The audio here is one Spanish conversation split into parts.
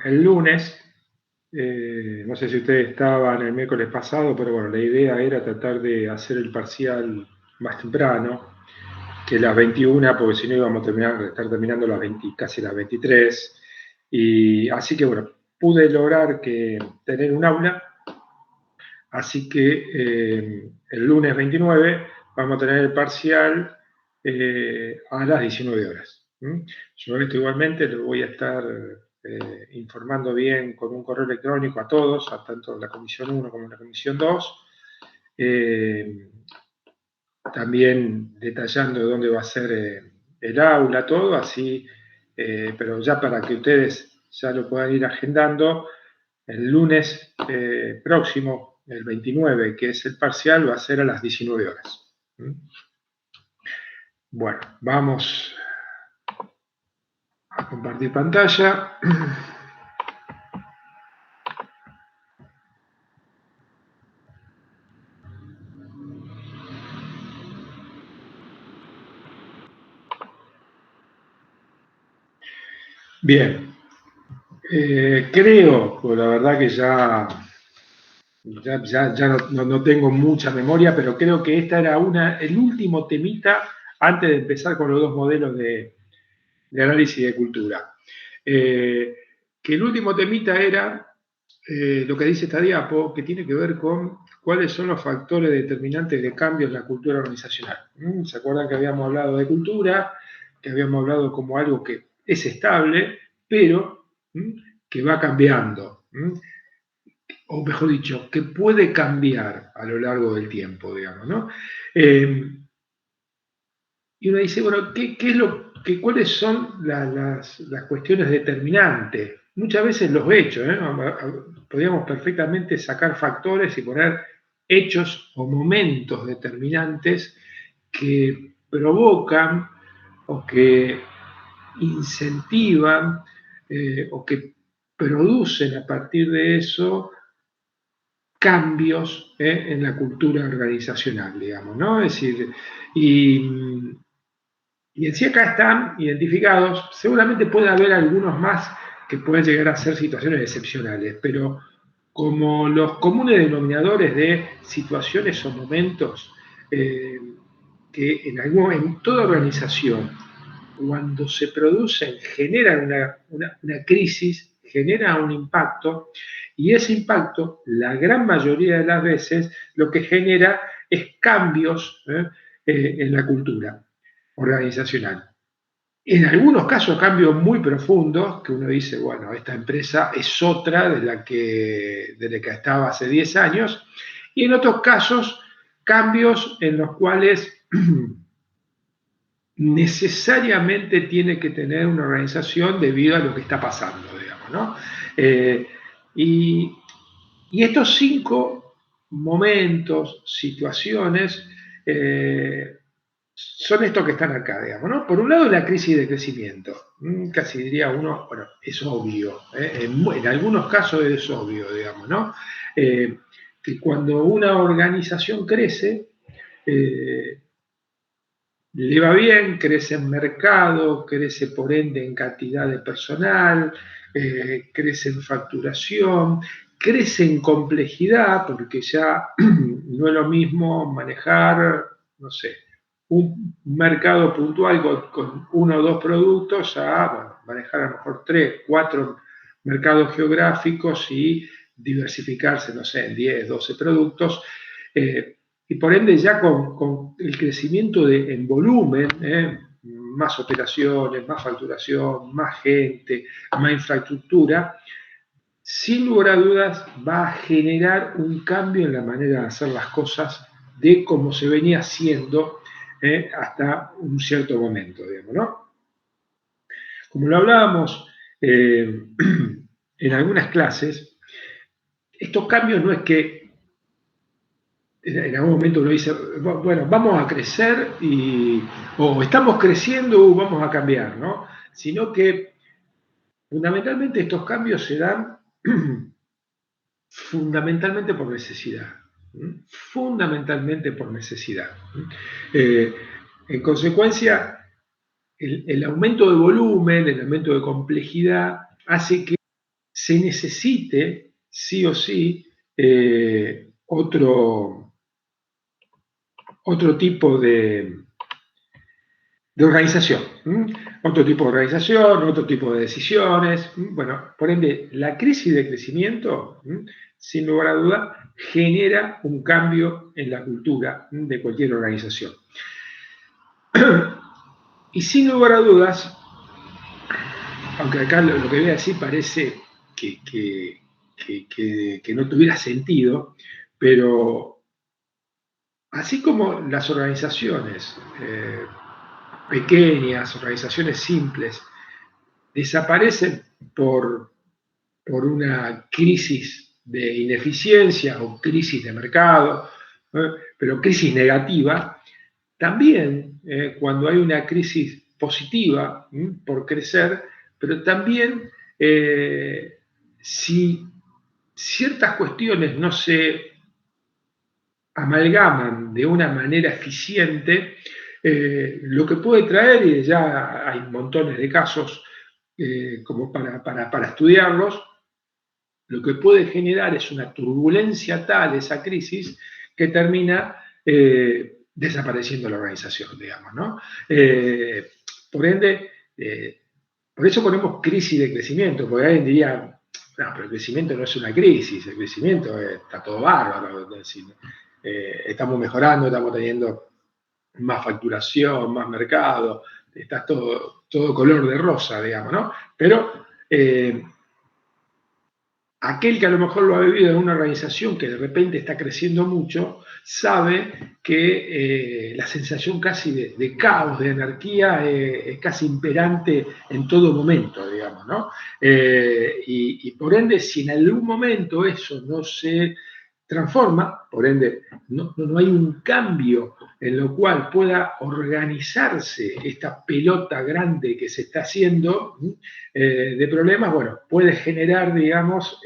el lunes, no sé si ustedes estaban el miércoles pasado, pero bueno, la idea era tratar de hacer el parcial más temprano, que las 21, porque si no íbamos a estar terminando las 20, casi las 23. Y así que bueno, pude lograr tener un aula, así que el lunes 29 vamos a tener el parcial a las 19 horas. Yo esto igualmente lo voy a estar informando bien con un correo electrónico a todos, a tanto la comisión 1 como la comisión 2, también detallando dónde va a ser el aula, todo, así, pero ya para que ustedes ya lo puedan ir agendando, el lunes próximo, el 29, que es el parcial, va a ser a las 19 horas. Bueno, vamos a compartir pantalla. Bien, creo, pues la verdad que ya no tengo mucha memoria, pero creo que esta era el último temita antes de empezar con los dos modelos de análisis de cultura. Que el último temita era lo que dice esta diapo, que tiene que ver con cuáles son los factores determinantes de cambio en la cultura organizacional. ¿Se acuerdan que habíamos hablado de cultura, que habíamos hablado como algo que es estable, pero que va cambiando? O mejor dicho, que puede cambiar a lo largo del tiempo, digamos, ¿no? Y uno dice, bueno, ¿cuáles son las cuestiones determinantes? Muchas veces los hechos, ¿eh? Podríamos perfectamente sacar factores y poner hechos o momentos determinantes que provocan o que incentivan o que producen a partir de eso cambios en la cultura organizacional, digamos, ¿no? Es decir, y en sí acá están identificados, seguramente puede haber algunos más que pueden llegar a ser situaciones excepcionales, pero como los comunes denominadores de situaciones o momentos que en toda organización, cuando se producen, generan una crisis, genera un impacto, y ese impacto, la gran mayoría de las veces, lo que genera es cambios en la cultura organizacional. En algunos casos cambios muy profundos, que uno dice, bueno, esta empresa es otra de la que estaba hace 10 años, y en otros casos cambios en los cuales necesariamente tiene que tener una organización debido a lo que está pasando, digamos, ¿no? Eh, y, y, estos 5 momentos, situaciones, son estos que están acá, digamos, ¿no? Por un lado, la crisis de crecimiento. Casi diría uno, bueno, es obvio, en algunos casos es obvio, digamos, ¿no? Que cuando una organización crece, le va bien, crece en mercado, crece por ende en cantidad de personal, crece en facturación, crece en complejidad, porque ya no es lo mismo manejar, no sé, un mercado puntual con 1 o 2 productos a bueno, manejar a lo mejor 3, 4 mercados geográficos y diversificarse, no sé, en 10, 12 productos. Y por ende ya con el crecimiento en volumen, más operaciones, más facturación, más gente, más infraestructura, sin lugar a dudas va a generar un cambio en la manera de hacer las cosas de cómo se venía haciendo hasta un cierto momento, digamos, ¿no? Como lo hablábamos en algunas clases, estos cambios no es que en algún momento uno dice, bueno, vamos a crecer o estamos creciendo, vamos a cambiar, ¿no? Sino que fundamentalmente estos cambios se dan fundamentalmente por necesidad. Fundamentalmente por necesidad. Eh, en consecuencia, el aumento de volumen, el aumento de complejidad, hace que se necesite sí o sí otro tipo de organización, otro tipo de organización, otro tipo de decisiones. Bueno, por ende, la crisis de crecimiento, sin lugar a duda, genera un cambio en la cultura de cualquier organización. Y sin lugar a dudas, aunque acá lo que voy a decir parece que no tuviera sentido, pero así como las organizaciones pequeñas, organizaciones simples, desaparecen por una crisis de ineficiencia o crisis de mercado, pero crisis negativa, también cuando hay una crisis positiva por crecer, pero también si ciertas cuestiones no se amalgaman de una manera eficiente, lo que puede traer, y ya hay montones de casos como para estudiarlos, lo que puede generar es una turbulencia tal, esa crisis, que termina desapareciendo la organización, digamos, ¿no? Por ende, por eso ponemos crisis de crecimiento, porque alguien diría, no, pero el crecimiento no es una crisis, el crecimiento está todo bárbaro, es decir, estamos mejorando, estamos teniendo más facturación, más mercado, está todo color de rosa, digamos, ¿no? Pero aquel que a lo mejor lo ha vivido en una organización que de repente está creciendo mucho, sabe que la sensación casi de caos, de anarquía, es casi imperante en todo momento, digamos, ¿no? Y por ende, si en algún momento eso no se transforma, por ende, no hay un cambio en lo cual pueda organizarse esta pelota grande que se está haciendo de problemas, bueno, puede generar, digamos,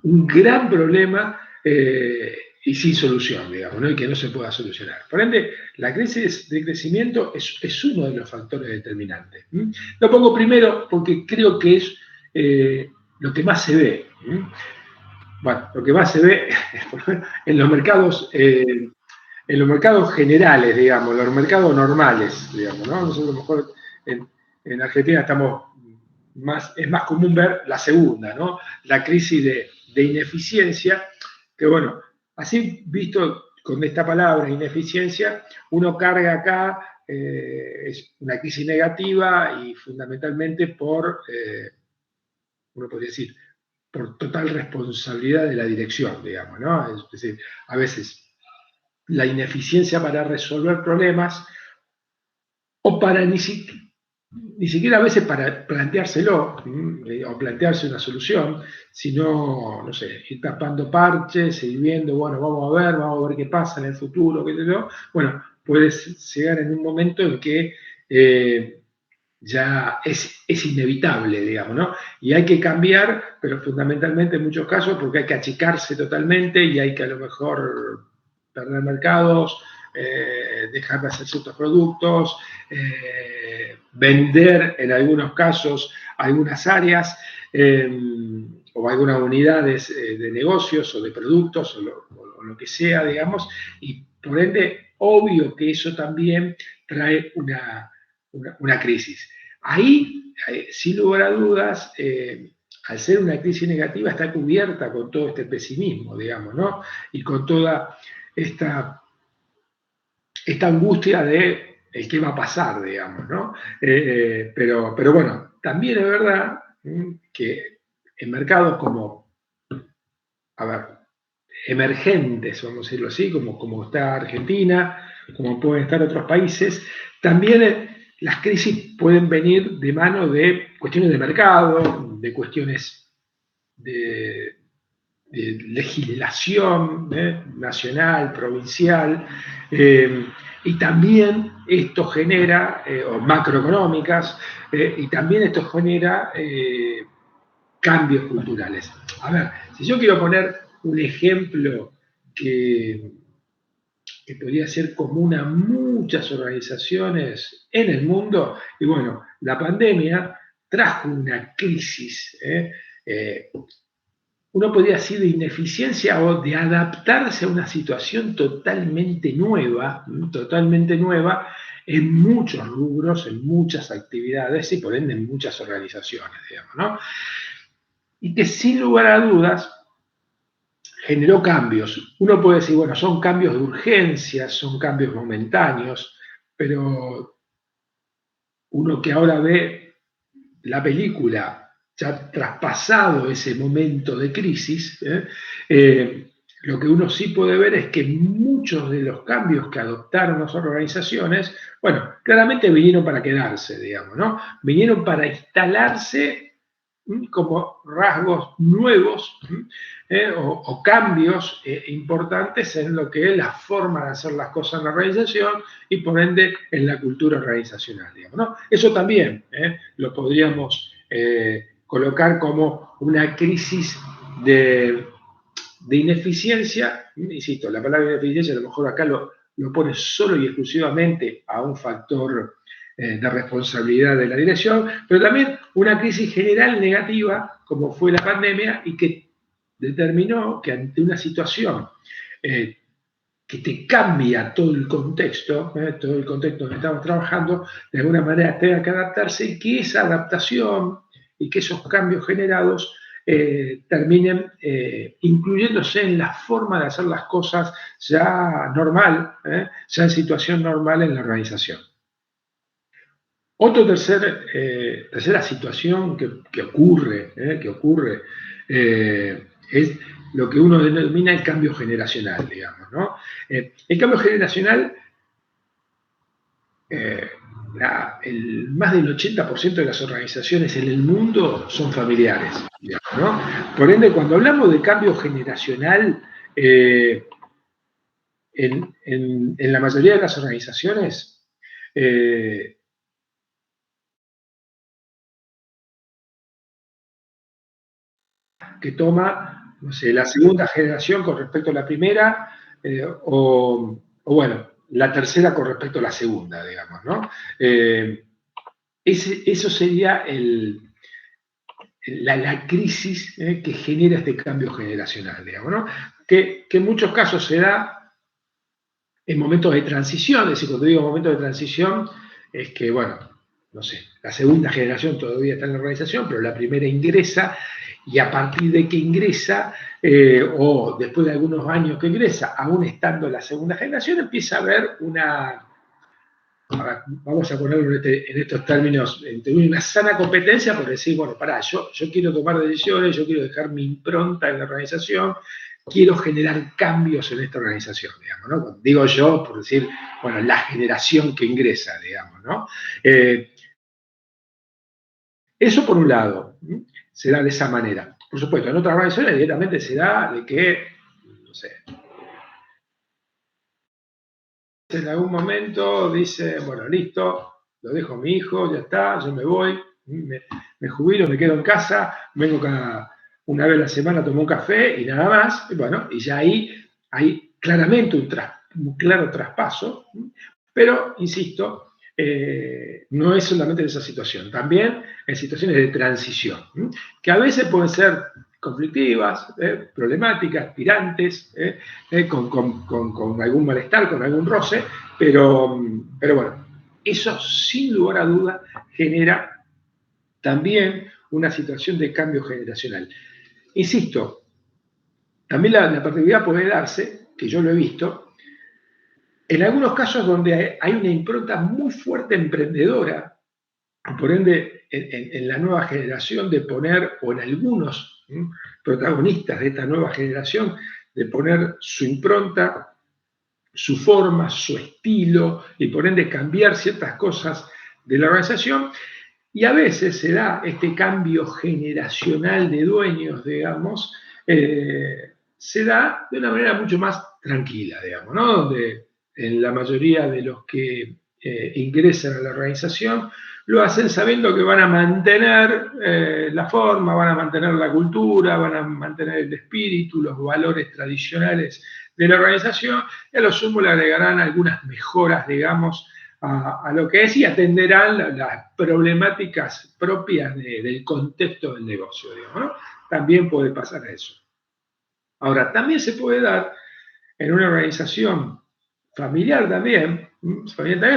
un gran problema y sin solución, digamos, ¿no? Y que no se pueda solucionar. Por ende, la crisis de crecimiento es uno de los factores determinantes. Lo pongo primero porque creo que es lo que más se ve. Bueno, lo que más se ve en los mercados generales, digamos, los mercados normales, digamos, ¿no? Nosotros a lo mejor en Argentina es más común ver la segunda, ¿no? La crisis de ineficiencia, que bueno, así visto con esta palabra, ineficiencia, uno carga acá, es una crisis negativa y fundamentalmente uno podría decir, por total responsabilidad de la dirección, digamos, ¿no? Es decir, a veces la ineficiencia para resolver problemas o para ni siquiera a veces para planteárselo o plantearse una solución, sino, no sé, ir tapando parches, ir viendo, bueno, vamos a ver qué pasa en el futuro, qué sé yo. Bueno, puedes llegar en un momento en que ya es inevitable, digamos, ¿no? Y hay que cambiar, pero fundamentalmente en muchos casos porque hay que achicarse totalmente y hay que a lo mejor perder mercados, dejar de hacer ciertos productos, vender en algunos casos algunas áreas o algunas unidades de negocios o de productos o lo que sea, digamos, y por ende, obvio que eso también trae una crisis. Ahí, sin lugar a dudas, al ser una crisis negativa, está cubierta con todo este pesimismo, digamos, ¿no? Y con toda esta angustia de el qué va a pasar, digamos, ¿no? Pero bueno, también es verdad que en mercados como, a ver, emergentes, vamos a decirlo así, como está Argentina, como pueden estar otros países, también las crisis pueden venir de mano de cuestiones de mercado, de cuestiones de, legislación nacional, provincial, y también esto genera, o macroeconómicas, y también esto genera cambios culturales. A ver, si yo quiero poner un ejemplo que, que podría ser común a muchas organizaciones en el mundo, y bueno, la pandemia trajo una crisis, uno podría decir de ineficiencia o de adaptarse a una situación totalmente nueva en muchos rubros, en muchas actividades y por ende en muchas organizaciones, digamos, ¿no? Y que sin lugar a dudas generó cambios. Uno puede decir, bueno, son cambios de urgencia, son cambios momentáneos, pero uno que ahora ve la película ya traspasado ese momento de crisis, lo que uno sí puede ver es que muchos de los cambios que adoptaron las organizaciones, bueno, claramente vinieron para quedarse, digamos, ¿no? Vinieron para instalarse como rasgos nuevos o cambios importantes en lo que es la forma de hacer las cosas en la organización y por ende en la cultura organizacional, digamos, ¿no? Eso también lo podríamos colocar como una crisis de ineficiencia. Insisto, la palabra ineficiencia a lo mejor acá lo pone solo y exclusivamente a un factor de responsabilidad de la dirección, pero también una crisis general negativa como fue la pandemia y que determinó que ante una situación que te cambia todo el contexto en que estamos trabajando, de alguna manera tenga que adaptarse y que esa adaptación y que esos cambios generados terminen incluyéndose en la forma de hacer las cosas ya normal, ya en situación normal en la organización. Tercera situación que ocurre es lo que uno denomina el cambio generacional, digamos, ¿no? El cambio generacional, más del 80% de las organizaciones en el mundo son familiares, digamos, ¿no? Por ende, cuando hablamos de cambio generacional, en la mayoría de las organizaciones, que toma, no sé, la segunda generación con respecto a la primera, o bueno, la tercera con respecto a la segunda, digamos, ¿no? Eso sería la crisis que genera este cambio generacional, digamos, ¿no? Que en muchos casos se da en momentos de transición, es decir, cuando digo momentos de transición, es que, bueno, no sé, la segunda generación todavía está en la organización, pero la primera ingresa y a partir de que ingresa, o después de algunos años que ingresa, aún estando la segunda generación, empieza a haber vamos a ponerlo en estos términos, una sana competencia por decir, bueno, pará, yo quiero tomar decisiones, yo quiero dejar mi impronta en la organización, quiero generar cambios en esta organización, digamos, ¿no? Digo yo, por decir, bueno, la generación que ingresa, digamos, ¿no? Eso por un lado, se da de esa manera. Por supuesto, en otras organizaciones directamente se da de que, no sé, en algún momento dice, bueno, listo, lo dejo a mi hijo, ya está, yo me voy, me jubilo, me quedo en casa, vengo cada una vez a la semana a tomar un café y nada más, y bueno, y ya ahí hay claramente un claro traspaso, pero, insisto, no es solamente en esa situación, también en situaciones de transición, que a veces pueden ser conflictivas, problemáticas, tirantes, con algún malestar, con algún roce, pero bueno, eso sin lugar a duda genera también una situación de cambio generacional. Insisto, también la particularidad puede darse, que yo lo he visto, en algunos casos donde hay una impronta muy fuerte emprendedora, por ende, en la nueva generación de poner, o en algunos protagonistas de esta nueva generación, de poner su impronta, su forma, su estilo, y por ende cambiar ciertas cosas de la organización. Y a veces se da este cambio generacional de dueños, digamos, se da de una manera mucho más tranquila, digamos, ¿no? Donde en la mayoría de los que ingresan a la organización lo hacen sabiendo que van a mantener la forma, van a mantener la cultura, van a mantener el espíritu, los valores tradicionales de la organización, y a lo sumo le agregarán algunas mejoras, digamos, a lo que es y atenderán las problemáticas propias del contexto del negocio, digamos, ¿no? También puede pasar eso. Ahora, también se puede dar en una organización familiar también,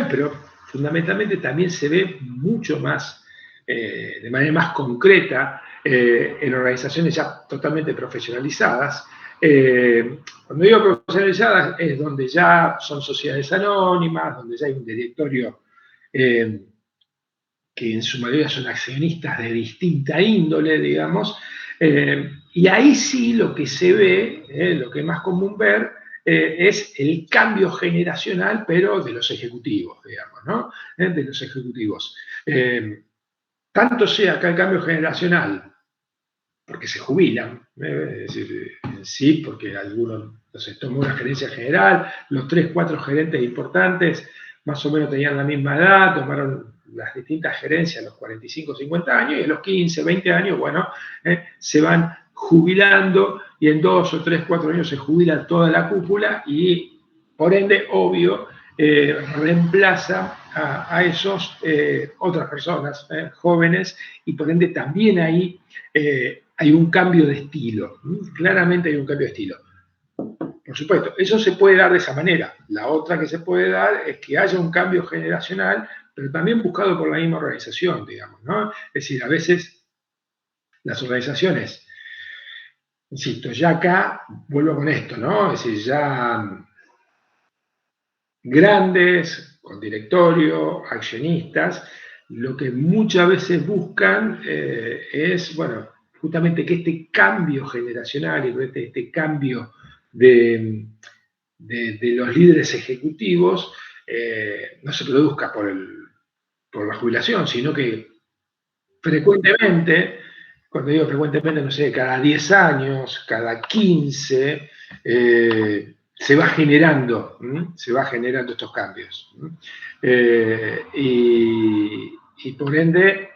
pero fundamentalmente también se ve mucho más, de manera más concreta, en organizaciones ya totalmente profesionalizadas. Cuando digo profesionalizadas es donde ya son sociedades anónimas, donde ya hay un directorio que en su mayoría son accionistas de distinta índole, digamos, y ahí sí lo que se ve, lo que es más común ver, es el cambio generacional, pero de los ejecutivos, digamos, ¿no? De los ejecutivos. Tanto sea acá el cambio generacional, porque se jubilan, es decir, sí, porque algunos, entonces tomó una gerencia general, los 3, 4 gerentes importantes más o menos tenían la misma edad, tomaron las distintas gerencias a los 45, 50 años, y a los 15, 20 años, bueno, se van jubilando, y en 2 o 3, 4 años se jubila toda la cúpula, y por ende, obvio, reemplaza a esos otras personas jóvenes, y por ende también ahí hay un cambio de estilo. Claramente hay un cambio de estilo. Por supuesto, eso se puede dar de esa manera. La otra que se puede dar es que haya un cambio generacional, pero también buscado por la misma organización, digamos, ¿no? Es decir, a veces las organizaciones, insisto, ya acá vuelvo con esto, ¿no? Es decir, ya grandes, con directorio, accionistas, lo que muchas veces buscan es, bueno, justamente que este cambio generacional y este cambio de los líderes ejecutivos no se produzca por la jubilación, sino que frecuentemente, cuando digo frecuentemente, no sé, cada 10 años, cada 15, se va generando estos cambios. Y por ende,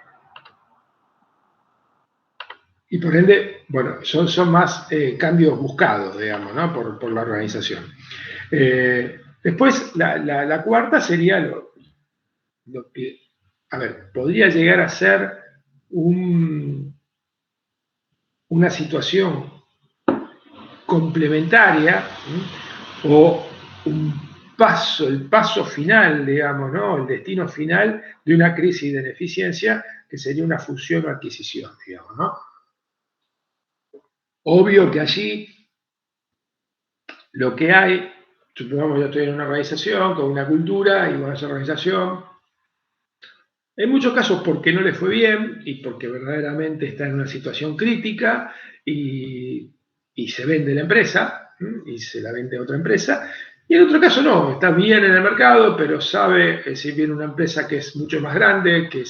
bueno, son más cambios buscados, digamos, ¿no? por la organización. Después, la cuarta sería lo que, a ver, podría llegar a ser una situación complementaria o el paso final, digamos, ¿no? El destino final de una crisis de ineficiencia que sería una fusión o adquisición, digamos, ¿no? Obvio que allí lo que hay, supongamos yo estoy en una organización con una cultura y con esa organización, en muchos casos porque no le fue bien y porque verdaderamente está en una situación crítica y se vende la empresa y se la vende a otra empresa. Y en otro caso no, está bien en el mercado, pero sabe, si viene una empresa que es mucho más grande, que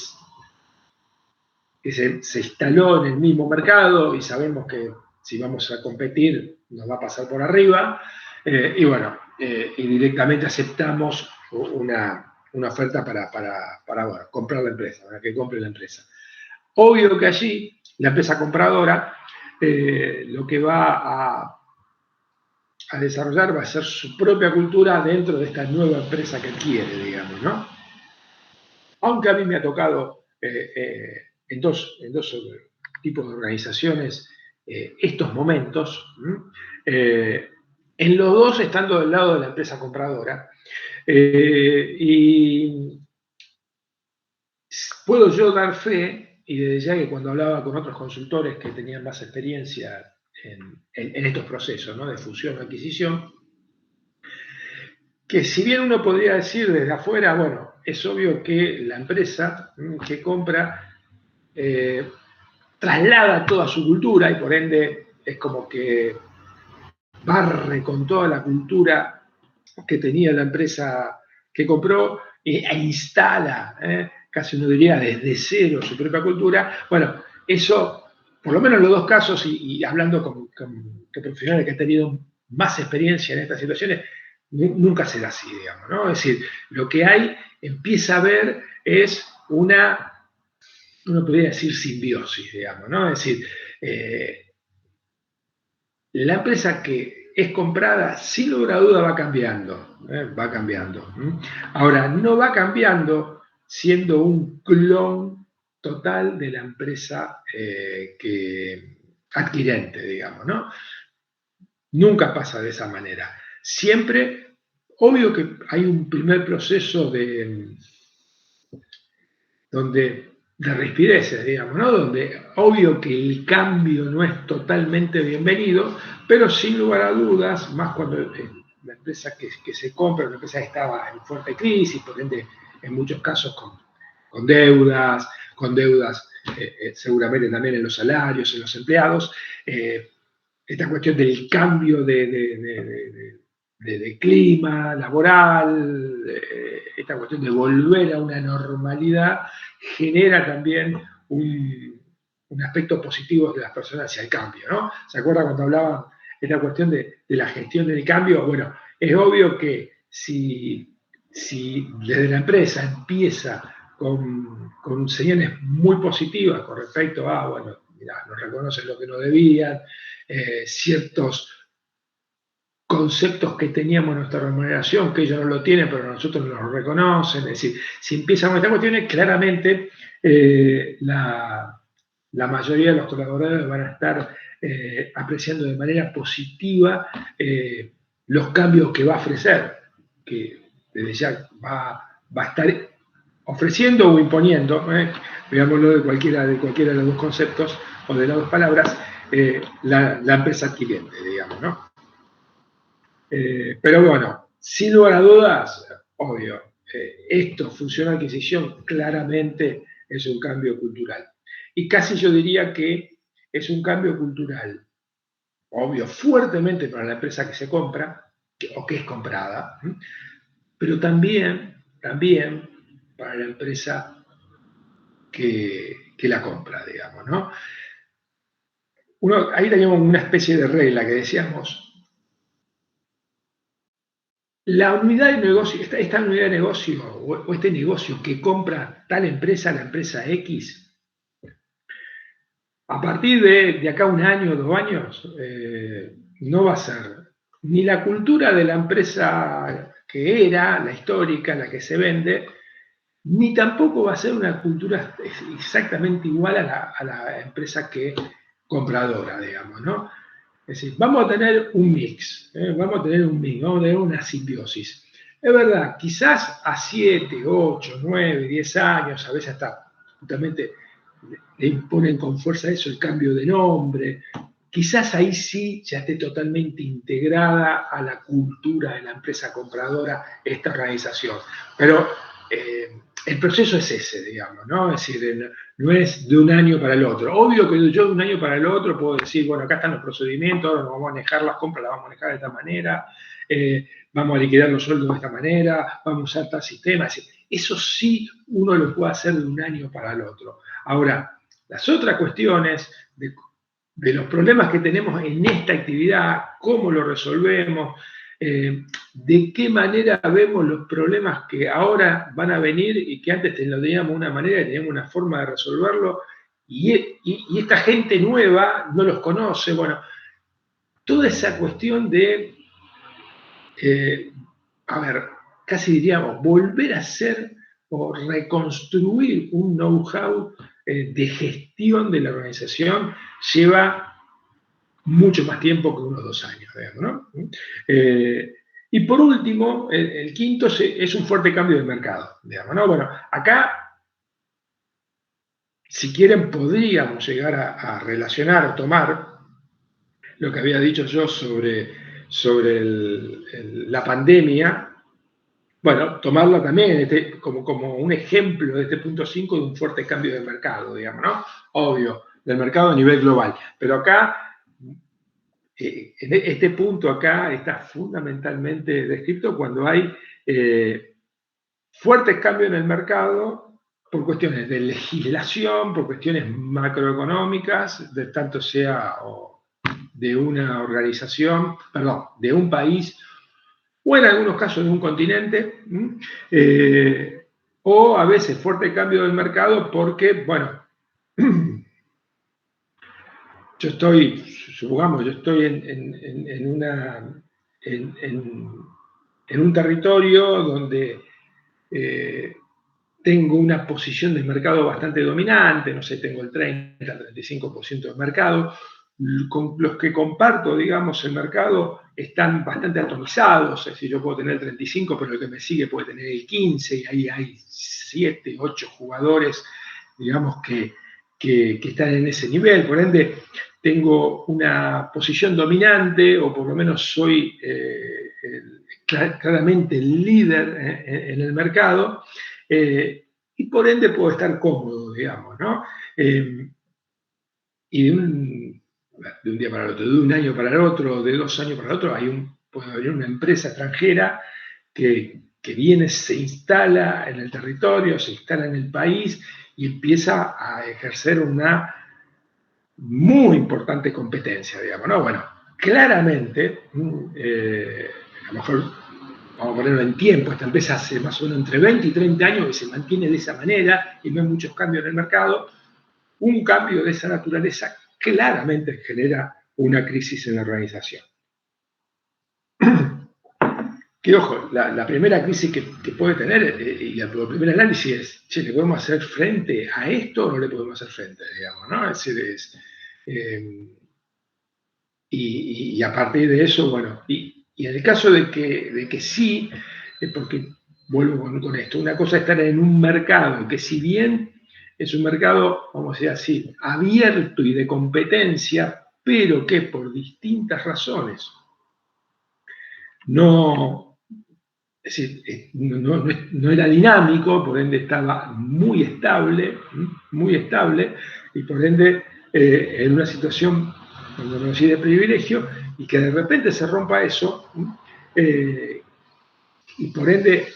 se instaló en el mismo mercado y sabemos que si vamos a competir nos va a pasar por arriba. Y bueno, y directamente aceptamos una oferta para bueno, comprar la empresa, para que compre la empresa. Obvio que allí la empresa compradora lo que va a desarrollar va a ser su propia cultura dentro de esta nueva empresa que adquiere, digamos, ¿no? Aunque a mí me ha tocado en dos tipos de organizaciones estos momentos, en los dos estando del lado de la empresa compradora, y puedo yo dar fe, y desde ya que cuando hablaba con otros consultores que tenían más experiencia en estos procesos, ¿no? De fusión o adquisición, que si bien uno podría decir desde afuera, bueno, es obvio que la empresa que compra traslada toda su cultura y por ende es como que barre con toda la cultura que tenía la empresa que compró e instala, casi uno diría desde cero, su propia cultura. Bueno, eso, por lo menos en los dos casos, y hablando con profesionales que han tenido más experiencia en estas situaciones, nunca será así, digamos, ¿no? Es decir, lo que hay, empieza a haber, es uno podría decir simbiosis, digamos, ¿no? Es decir, la empresa es comprada, sin lugar a duda va cambiando, va cambiando. Ahora, no va cambiando siendo un clon total de la empresa adquirente, digamos, ¿no? Nunca pasa de esa manera. Siempre, obvio que hay un primer proceso de rispideces, digamos, ¿no? Donde obvio que el cambio no es totalmente bienvenido, pero sin lugar a dudas, más cuando la empresa que se compra, una empresa que estaba en fuerte crisis, por ende, en muchos casos con deudas, seguramente también en los salarios, en los empleados, esta cuestión del cambio de clima laboral, esta cuestión de volver a una normalidad, genera también un aspecto positivo de las personas hacia el cambio, ¿no? ¿Se acuerda cuando hablaban de esta cuestión de la gestión del cambio? Bueno, es obvio que si desde la empresa empieza con señales muy positivas con respecto a, bueno, mirá, nos reconocen lo que no debían, ciertos conceptos que teníamos en nuestra remuneración, que ellos no lo tienen, pero nosotros nos lo reconocen. Es decir, si empiezan con estas cuestiones, claramente la mayoría de los colaboradores van a estar apreciando de manera positiva los cambios que va a ofrecer, que desde ya va a estar ofreciendo o imponiendo, veámoslo de cualquiera de los dos conceptos o de las dos palabras, la empresa adquiriente, digamos, ¿no? Pero bueno, sin lugar a dudas, obvio, esto, función de adquisición, claramente es un cambio cultural. Y casi yo diría que es un cambio cultural, obvio, fuertemente para la empresa que se compra, o que es comprada, pero también para la empresa que la compra, digamos, ¿no? Ahí teníamos una especie de regla que decíamos, la unidad de negocio, esta unidad de negocio o este negocio que compra tal empresa, la empresa X, a partir de acá un año, 2 años, no va a ser ni la cultura de la empresa que era, la histórica, la que se vende, ni tampoco va a ser una cultura exactamente igual a la empresa que compradora, digamos, ¿no? Es decir, vamos a tener un mix, vamos a tener una simbiosis. Es verdad, quizás a 7, 8, 9, 10 años, a veces hasta justamente le imponen con fuerza eso, el cambio de nombre. Quizás ahí sí ya esté totalmente integrada a la cultura de la empresa compradora esta organización. Pero el proceso es ese, digamos, ¿no? Es decir, no es de un año para el otro. Obvio que yo de un año para el otro puedo decir, bueno, acá están los procedimientos, ahora nos vamos a manejar las compras, las vamos a manejar de esta manera, vamos a liquidar los sueldos de esta manera, vamos a usar tal sistema. Eso sí uno lo puede hacer de un año para el otro. Ahora, las otras cuestiones de los problemas que tenemos en esta actividad, cómo lo resolvemos, de qué manera vemos los problemas que ahora van a venir y que antes lo teníamos de una manera y teníamos una forma de resolverlo, y esta gente nueva no los conoce. Bueno, toda esa cuestión de, a ver, casi diríamos, volver a hacer o reconstruir un know-how de gestión de la organización lleva mucho más tiempo que unos 2 años, digamos, ¿no? Y por último, el quinto es un fuerte cambio de mercado, digamos, ¿no? Bueno, acá, si quieren, podríamos llegar a relacionar o tomar lo que había dicho yo sobre la pandemia. Bueno, tomarla también como un ejemplo de este punto 5 de un fuerte cambio de mercado, digamos, ¿no? Obvio, del mercado a nivel global. Pero acá, este punto acá está fundamentalmente descrito cuando hay fuertes cambios en el mercado por cuestiones de legislación, por cuestiones macroeconómicas, de tanto sea de una organización, perdón, de un país, o en algunos casos de un continente, o a veces fuerte cambio del mercado porque, bueno, yo estoy, supongamos, yo estoy en un territorio donde tengo una posición de mercado bastante dominante, no sé, tengo el 30-35% del mercado. Con los que comparto, digamos, el mercado están bastante atomizados, es decir, yo puedo tener el 35, pero el que me sigue puede tener el 15, y ahí hay 7, 8 jugadores, digamos, que están en ese nivel. Por ende, tengo una posición dominante, o por lo menos soy claramente el líder en el mercado, y por ende puedo estar cómodo, digamos, ¿no? Y de un día para el otro, de un año para el otro, de 2 años para el otro, puede haber una empresa extranjera que viene, se instala en el territorio, se instala en el país y empieza a ejercer una muy importante competencia, digamos, ¿no? Bueno, claramente, a lo mejor vamos a ponerlo en tiempo, esta empresa hace más o menos entre 20 y 30 años que se mantiene de esa manera y no hay muchos cambios en el mercado. Un cambio de esa naturaleza claramente genera una crisis en la organización. Que ojo, la primera crisis que puede tener y el primer análisis es, che, ¿le podemos hacer frente a esto o no le podemos hacer frente? Digamos, ¿no? Es decir, y a partir de eso, bueno, y en el caso de que sí, porque vuelvo con esto, una cosa es estar en un mercado que si bien es un mercado, vamos a decir así, abierto y de competencia, pero que por distintas razones no, es decir, no era dinámico, por ende estaba muy estable, y por ende en una situación, cuando no de privilegio, y que de repente se rompa eso, y por ende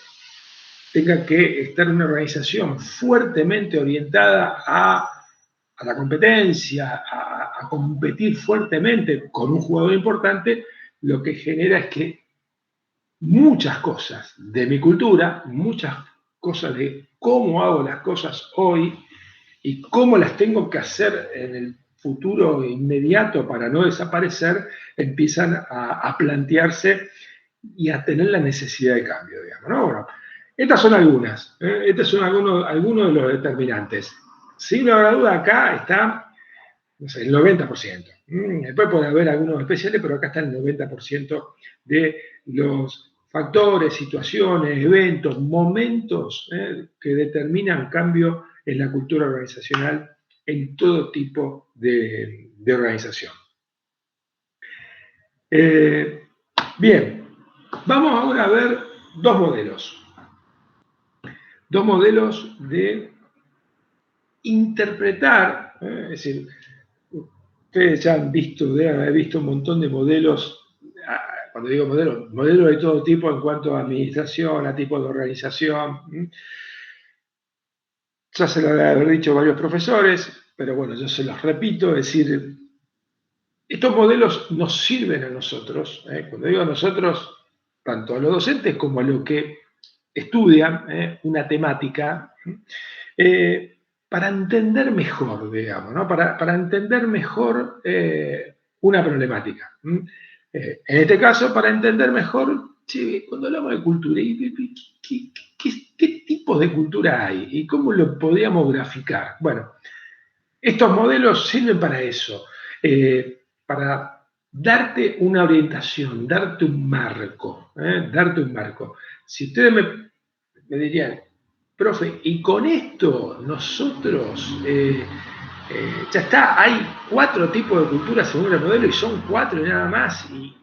tenga que estar una organización fuertemente orientada a la competencia, a competir fuertemente con un jugador importante, lo que genera es que muchas cosas de mi cultura, muchas cosas de cómo hago las cosas hoy y cómo las tengo que hacer en el futuro inmediato para no desaparecer, empiezan a plantearse y a tener la necesidad de cambio, digamos, ¿no? Bueno, estas son algunas, estos son algunos de los determinantes. Sin lugar a duda, acá está, no sé, el 90%. Después puede haber algunos especiales, pero acá está el 90% de los factores, situaciones, eventos, momentos que determinan cambio en la cultura organizacional en todo tipo de organización. Bien, vamos ahora a ver dos modelos. Dos modelos de interpretar, es decir, ustedes ya han visto, deben haber visto un montón de modelos, cuando digo modelos de todo tipo en cuanto a administración, a tipo de organización. Ya se lo deben haber dicho varios profesores, pero bueno, yo se los repito, es decir, estos modelos nos sirven a nosotros, cuando digo a nosotros, tanto a los docentes como a los que estudian una temática, para entender mejor, digamos, ¿no? Para entender mejor una problemática. En este caso, para entender mejor, che, cuando hablamos de cultura, ¿qué tipos de cultura hay? ¿Y cómo lo podríamos graficar? Bueno, estos modelos sirven para eso, para darte una orientación, darte un marco, darte un marco. Si ustedes me dirían, profe, y con esto nosotros, ya está, hay 4 tipos de culturas según el modelo y son 4 y nada más, y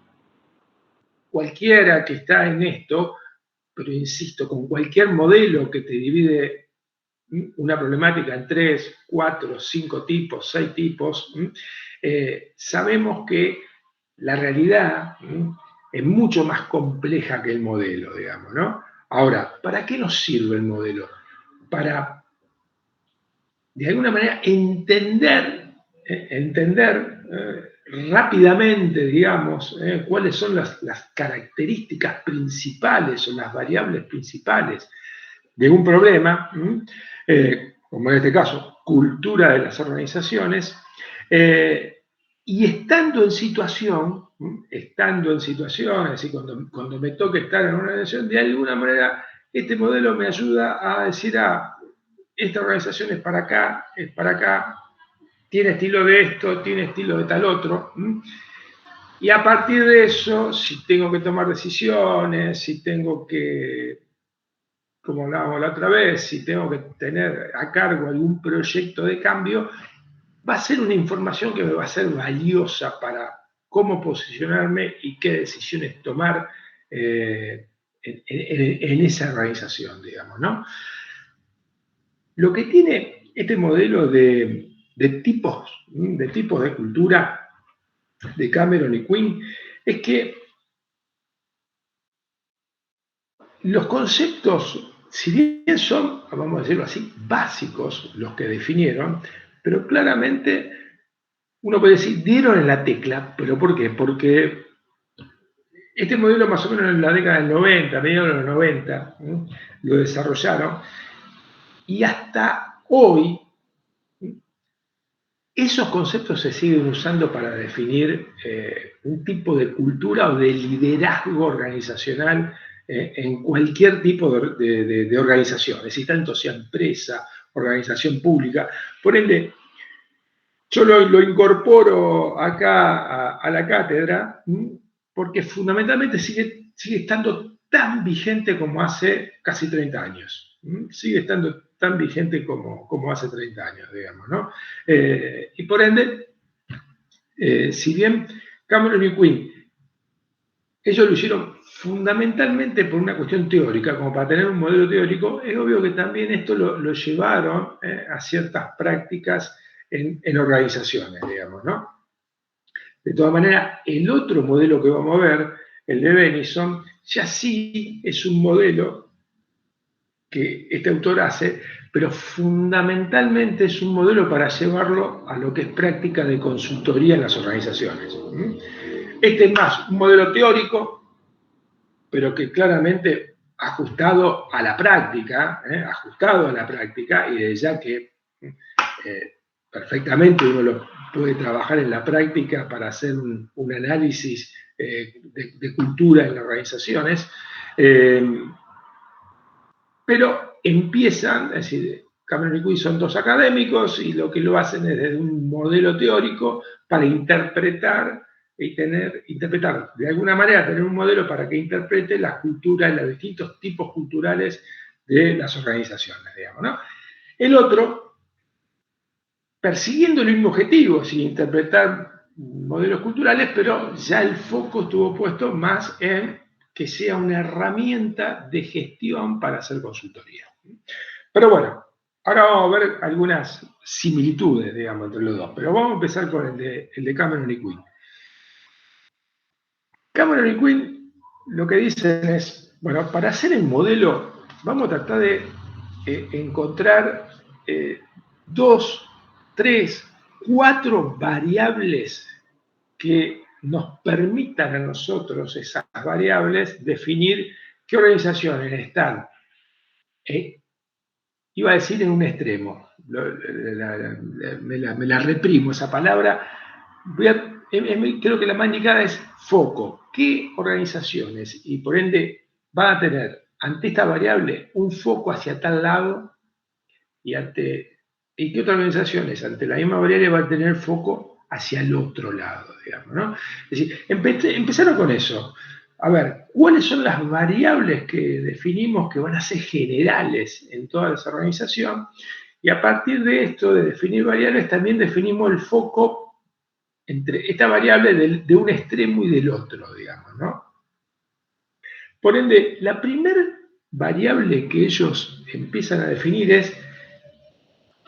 cualquiera que está en esto, pero insisto, con cualquier modelo que te divide una problemática en 3, 4, 5 tipos, 6 tipos, sabemos que la realidad es mucho más compleja que el modelo, digamos, ¿no? Ahora, ¿para qué nos sirve el modelo? Para, de alguna manera, entender rápidamente, digamos, cuáles son las características principales o las variables principales de un problema, como en este caso, cultura de las organizaciones, Y estando en situación, así cuando me toque estar en una organización, de alguna manera este modelo me ayuda a decir, esta organización es para acá, tiene estilo de esto, tiene estilo de tal otro. Y a partir de eso, si tengo que tomar decisiones, si tengo que, como hablábamos la otra vez, si tengo que tener a cargo algún proyecto de cambio, va a ser una información que me va a ser valiosa para cómo posicionarme y qué decisiones tomar en esa organización, digamos, ¿no? Lo que tiene este modelo de tipos de cultura de Cameron y Quinn es que los conceptos, si bien son, vamos a decirlo así, básicos los que definieron, pero claramente uno puede decir, dieron en la tecla, pero ¿por qué? Porque este modelo más o menos en la década del 90, mediados de los 90, lo desarrollaron, y hasta hoy esos conceptos se siguen usando para definir un tipo de cultura o de liderazgo organizacional en cualquier tipo de organización, es decir, tanto sea empresa, organización pública. Por ende, yo lo incorporo acá a la cátedra porque fundamentalmente sigue estando tan vigente como hace casi 30 años. Sigue estando tan vigente como hace 30 años, digamos, ¿no? Y por ende, si bien Cameron y Quinn, ellos lo hicieron fundamentalmente por una cuestión teórica, como para tener un modelo teórico, es obvio que también esto lo llevaron a ciertas prácticas en organizaciones, digamos, ¿no? De todas maneras, el otro modelo que vamos a ver, el de Benison, ya sí es un modelo que este autor hace, pero fundamentalmente es un modelo para llevarlo a lo que es práctica de consultoría en las organizaciones. Este es más un modelo teórico, pero que claramente ajustado a la práctica, y de ya que perfectamente uno lo puede trabajar en la práctica para hacer un análisis de cultura en las organizaciones, pero empiezan, es decir, Cameron y Quinn son dos académicos y lo que lo hacen es desde un modelo teórico para interpretar de alguna manera, tener un modelo para que interprete las culturas, los distintos tipos culturales de las organizaciones, digamos, ¿no? El otro, persiguiendo el mismo objetivo, sin interpretar modelos culturales, pero ya el foco estuvo puesto más en que sea una herramienta de gestión para hacer consultoría. Pero bueno, ahora vamos a ver algunas similitudes, digamos, entre los dos, pero vamos a empezar con el de Cameron y Quinn. Cameron y Quinn lo que dicen es, bueno, para hacer el modelo vamos a tratar de encontrar 2, 3, 4 variables que nos permitan a nosotros, esas variables, definir qué organizaciones están, iba a decir en un extremo, me la reprimo esa palabra, creo que la más indicada es foco. ¿Qué organizaciones y por ende van a tener ante esta variable un foco hacia tal lado y qué otras organizaciones ante la misma variable van a tener foco hacia el otro lado, digamos, ¿no? Es decir, empezaron con eso. A ver, ¿cuáles son las variables que definimos que van a ser generales en toda esa organización? Y a partir de esto, de definir variables, también definimos el foco entre esta variable de un extremo y del otro, digamos, ¿no? Por ende, la primera variable que ellos empiezan a definir es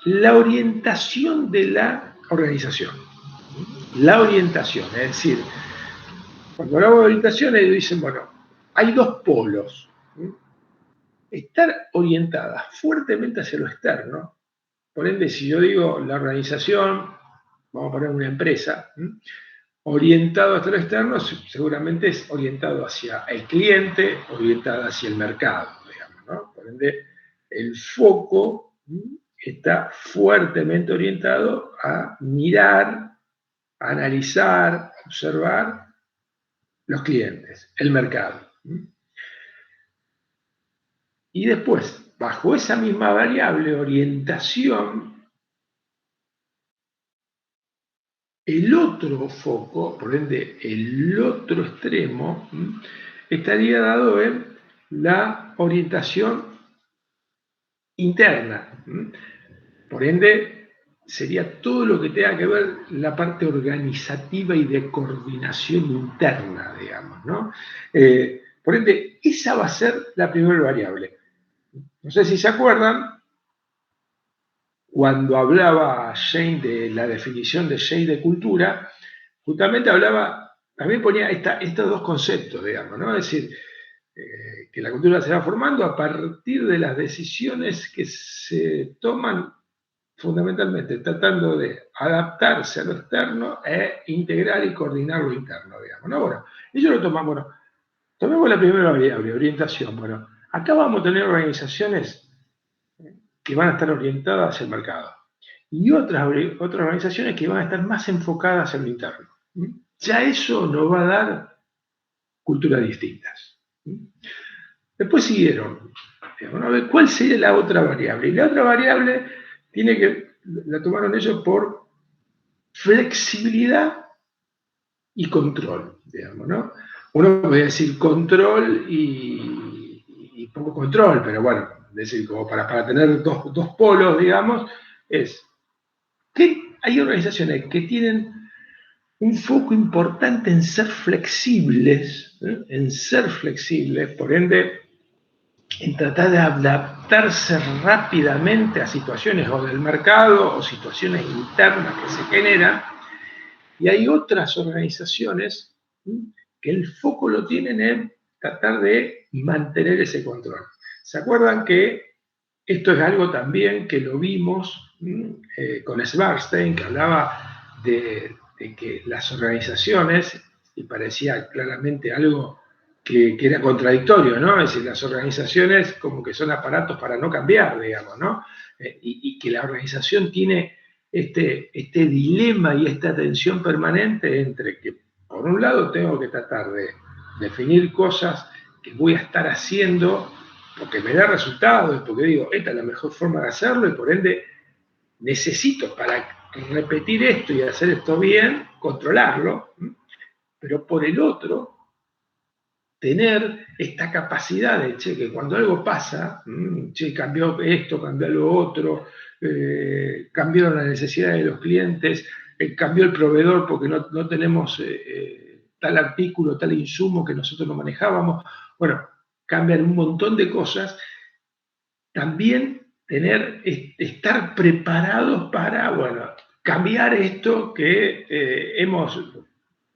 la orientación de la organización. La orientación, es decir, cuando hablamos de orientación, ellos dicen, bueno, hay dos polos. Estar orientadas fuertemente hacia lo externo. Por ende, si yo digo la organización, vamos a poner una empresa, orientado hacia lo externo, seguramente es orientado hacia el cliente, orientado hacia el mercado, digamos, ¿no? Por ende, el foco está fuertemente orientado a mirar analizar, observar los clientes, el mercado. Y después, bajo esa misma variable, orientación, el otro foco, por ende, el otro extremo, estaría dado en la orientación interna. Por ende, sería todo lo que tenga que ver la parte organizativa y de coordinación interna, digamos, ¿no? Por ende, esa va a ser la primera variable. No sé si se acuerdan, cuando hablaba Jane de la definición de Jane de cultura, justamente hablaba, también ponía estos dos conceptos, digamos, ¿no? Es decir, que la cultura se va formando a partir de las decisiones que se toman fundamentalmente tratando de adaptarse a lo externo e integrar y coordinar lo interno, digamos, ¿no? Bueno, ellos lo toman, bueno, tomemos la primera variable, orientación. Bueno, acá vamos a tener organizaciones que van a estar orientadas hacia el mercado y otras organizaciones que van a estar más enfocadas en lo interno. Ya eso nos va a dar culturas distintas. Después siguieron, digamos, ¿no? ¿Cuál sería la otra variable? Y la otra variable la tomaron ellos por flexibilidad y control, digamos, ¿no? Uno puede decir control y poco control, pero bueno, decir, como para tener dos polos, digamos, es que hay organizaciones que tienen un foco importante en ser flexibles, por ende, en tratar de adaptarse rápidamente a situaciones o del mercado o situaciones internas que se generan. Y hay otras organizaciones que el foco lo tienen en tratar de mantener ese control. ¿Se acuerdan que esto es algo también que lo vimos con Schwarzstein, que hablaba de que las organizaciones, y parecía claramente algo que era contradictorio, ¿no? Es decir, las organizaciones como que son aparatos para no cambiar, digamos, ¿no? Y que la organización tiene este dilema y esta tensión permanente entre que, por un lado, tengo que tratar de definir cosas que voy a estar haciendo porque me da resultados, porque digo, esta es la mejor forma de hacerlo y por ende necesito para repetir esto y hacer esto bien, controlarlo, pero por el otro, tener esta capacidad de, que cuando algo pasa, cambió esto, cambió lo otro, cambiaron las necesidades de los clientes, cambió el proveedor porque no tenemos tal artículo, tal insumo que nosotros no manejábamos. Bueno, cambian un montón de cosas. También estar preparados para, bueno, cambiar esto que hemos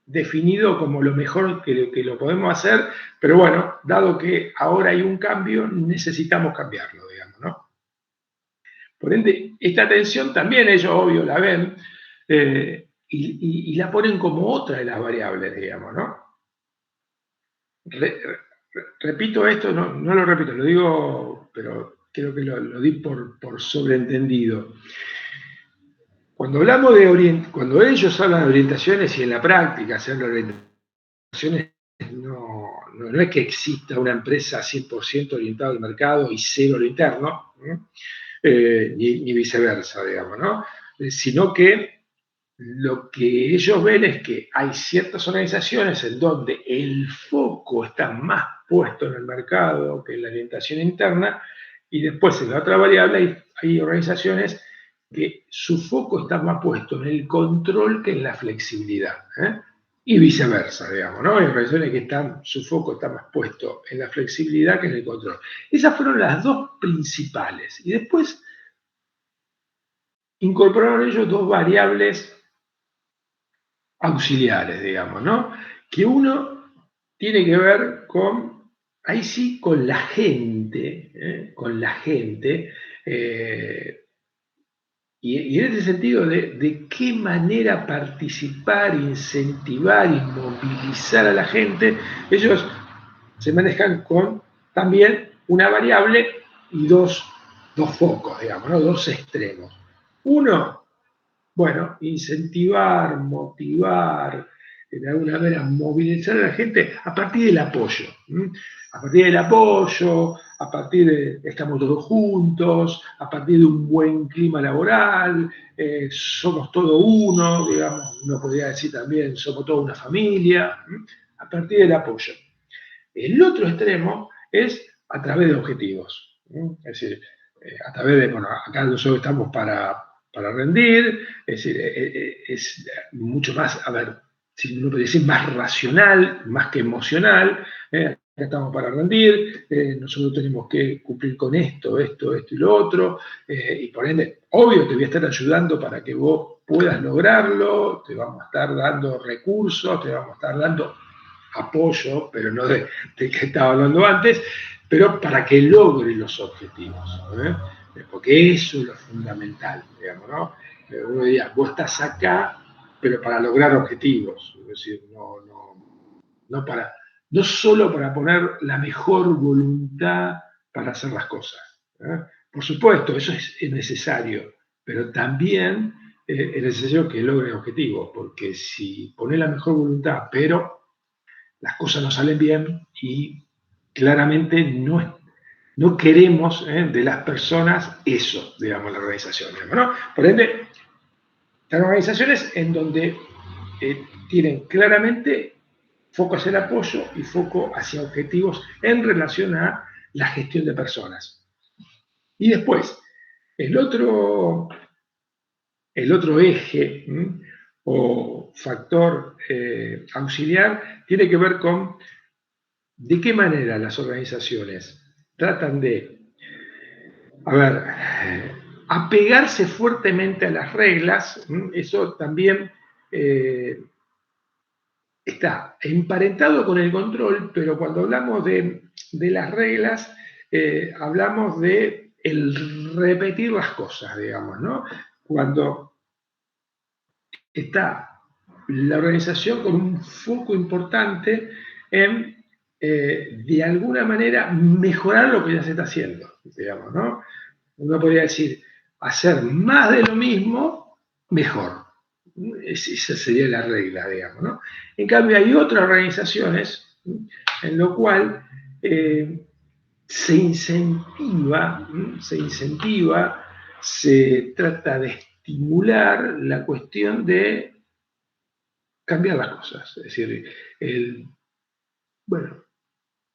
definido como lo mejor que lo podemos hacer, pero bueno, dado que ahora hay un cambio, necesitamos cambiarlo, digamos, ¿no? Por ende, esta tensión también ellos, obvio, la ven y la ponen como otra de las variables, digamos, ¿no? Repito esto, no lo repito, lo digo, pero creo que lo di por sobreentendido. Cuando ellos hablan de orientaciones y en la práctica se habla de orientaciones, no es que exista una empresa 100% orientada al mercado y cero a lo interno, ni viceversa, digamos, ¿no? Sino que lo que ellos ven es que hay ciertas organizaciones en donde el foco está más puesto en el mercado que en la orientación interna, y después en la otra variable hay organizaciones que su foco está más puesto en el control que en la flexibilidad. Y viceversa, digamos, ¿no? Hay organizaciones que su foco está más puesto en la flexibilidad que en el control. Esas fueron las dos principales. Y después incorporaron ellos dos variables auxiliares, digamos, ¿no? Que uno tiene que ver ahí sí, con la gente, y en ese sentido, de qué manera participar, incentivar y movilizar a la gente, ellos se manejan con también una variable y dos focos, digamos, ¿no? Dos extremos. Uno, Bueno, incentivar, motivar, de alguna manera movilizar a la gente a partir del apoyo. A partir del apoyo, a partir de estamos todos juntos, a partir de un buen clima laboral, somos todo uno, digamos, uno podría decir también somos toda una familia, a partir del apoyo. El otro extremo es a través de objetivos. Es decir, a través de, bueno, acá nosotros estamos para rendir, es decir, es mucho más, a ver, si uno puede decir, más racional, más que emocional. Acá estamos para rendir, nosotros tenemos que cumplir con esto y lo otro, y por ende, obvio, te voy a estar ayudando para que vos puedas lograrlo, te vamos a estar dando recursos, te vamos a estar dando apoyo, pero no de que estaba hablando antes, pero para que logre los objetivos. Porque eso es lo fundamental, digamos, ¿no? Uno diría, vos estás acá, pero para lograr objetivos, es decir, no solo para poner la mejor voluntad para hacer las cosas. Por supuesto, eso es necesario, pero también es necesario que logre objetivos, porque si pones la mejor voluntad, pero las cosas no salen bien y claramente no queremos de las personas eso, digamos, la organización. Digamos, ¿no? Por ende, están organizaciones en donde tienen claramente foco hacia el apoyo y foco hacia objetivos en relación a la gestión de personas. Y después, el otro, el otro eje o factor auxiliar tiene que ver con de qué manera las organizaciones tratan de, a ver, apegarse fuertemente a las reglas. Eso también está emparentado con el control, pero cuando hablamos de las reglas, hablamos de el repetir las cosas, digamos, ¿no? Cuando está la organización con un foco importante en, de alguna manera, mejorar lo que ya se está haciendo, digamos, ¿no? Uno podría decir, hacer más de lo mismo, mejor. Esa sería la regla, digamos, ¿no? En cambio, hay otras organizaciones en lo cual se incentiva, se trata de estimular la cuestión de cambiar las cosas. Es decir, bueno,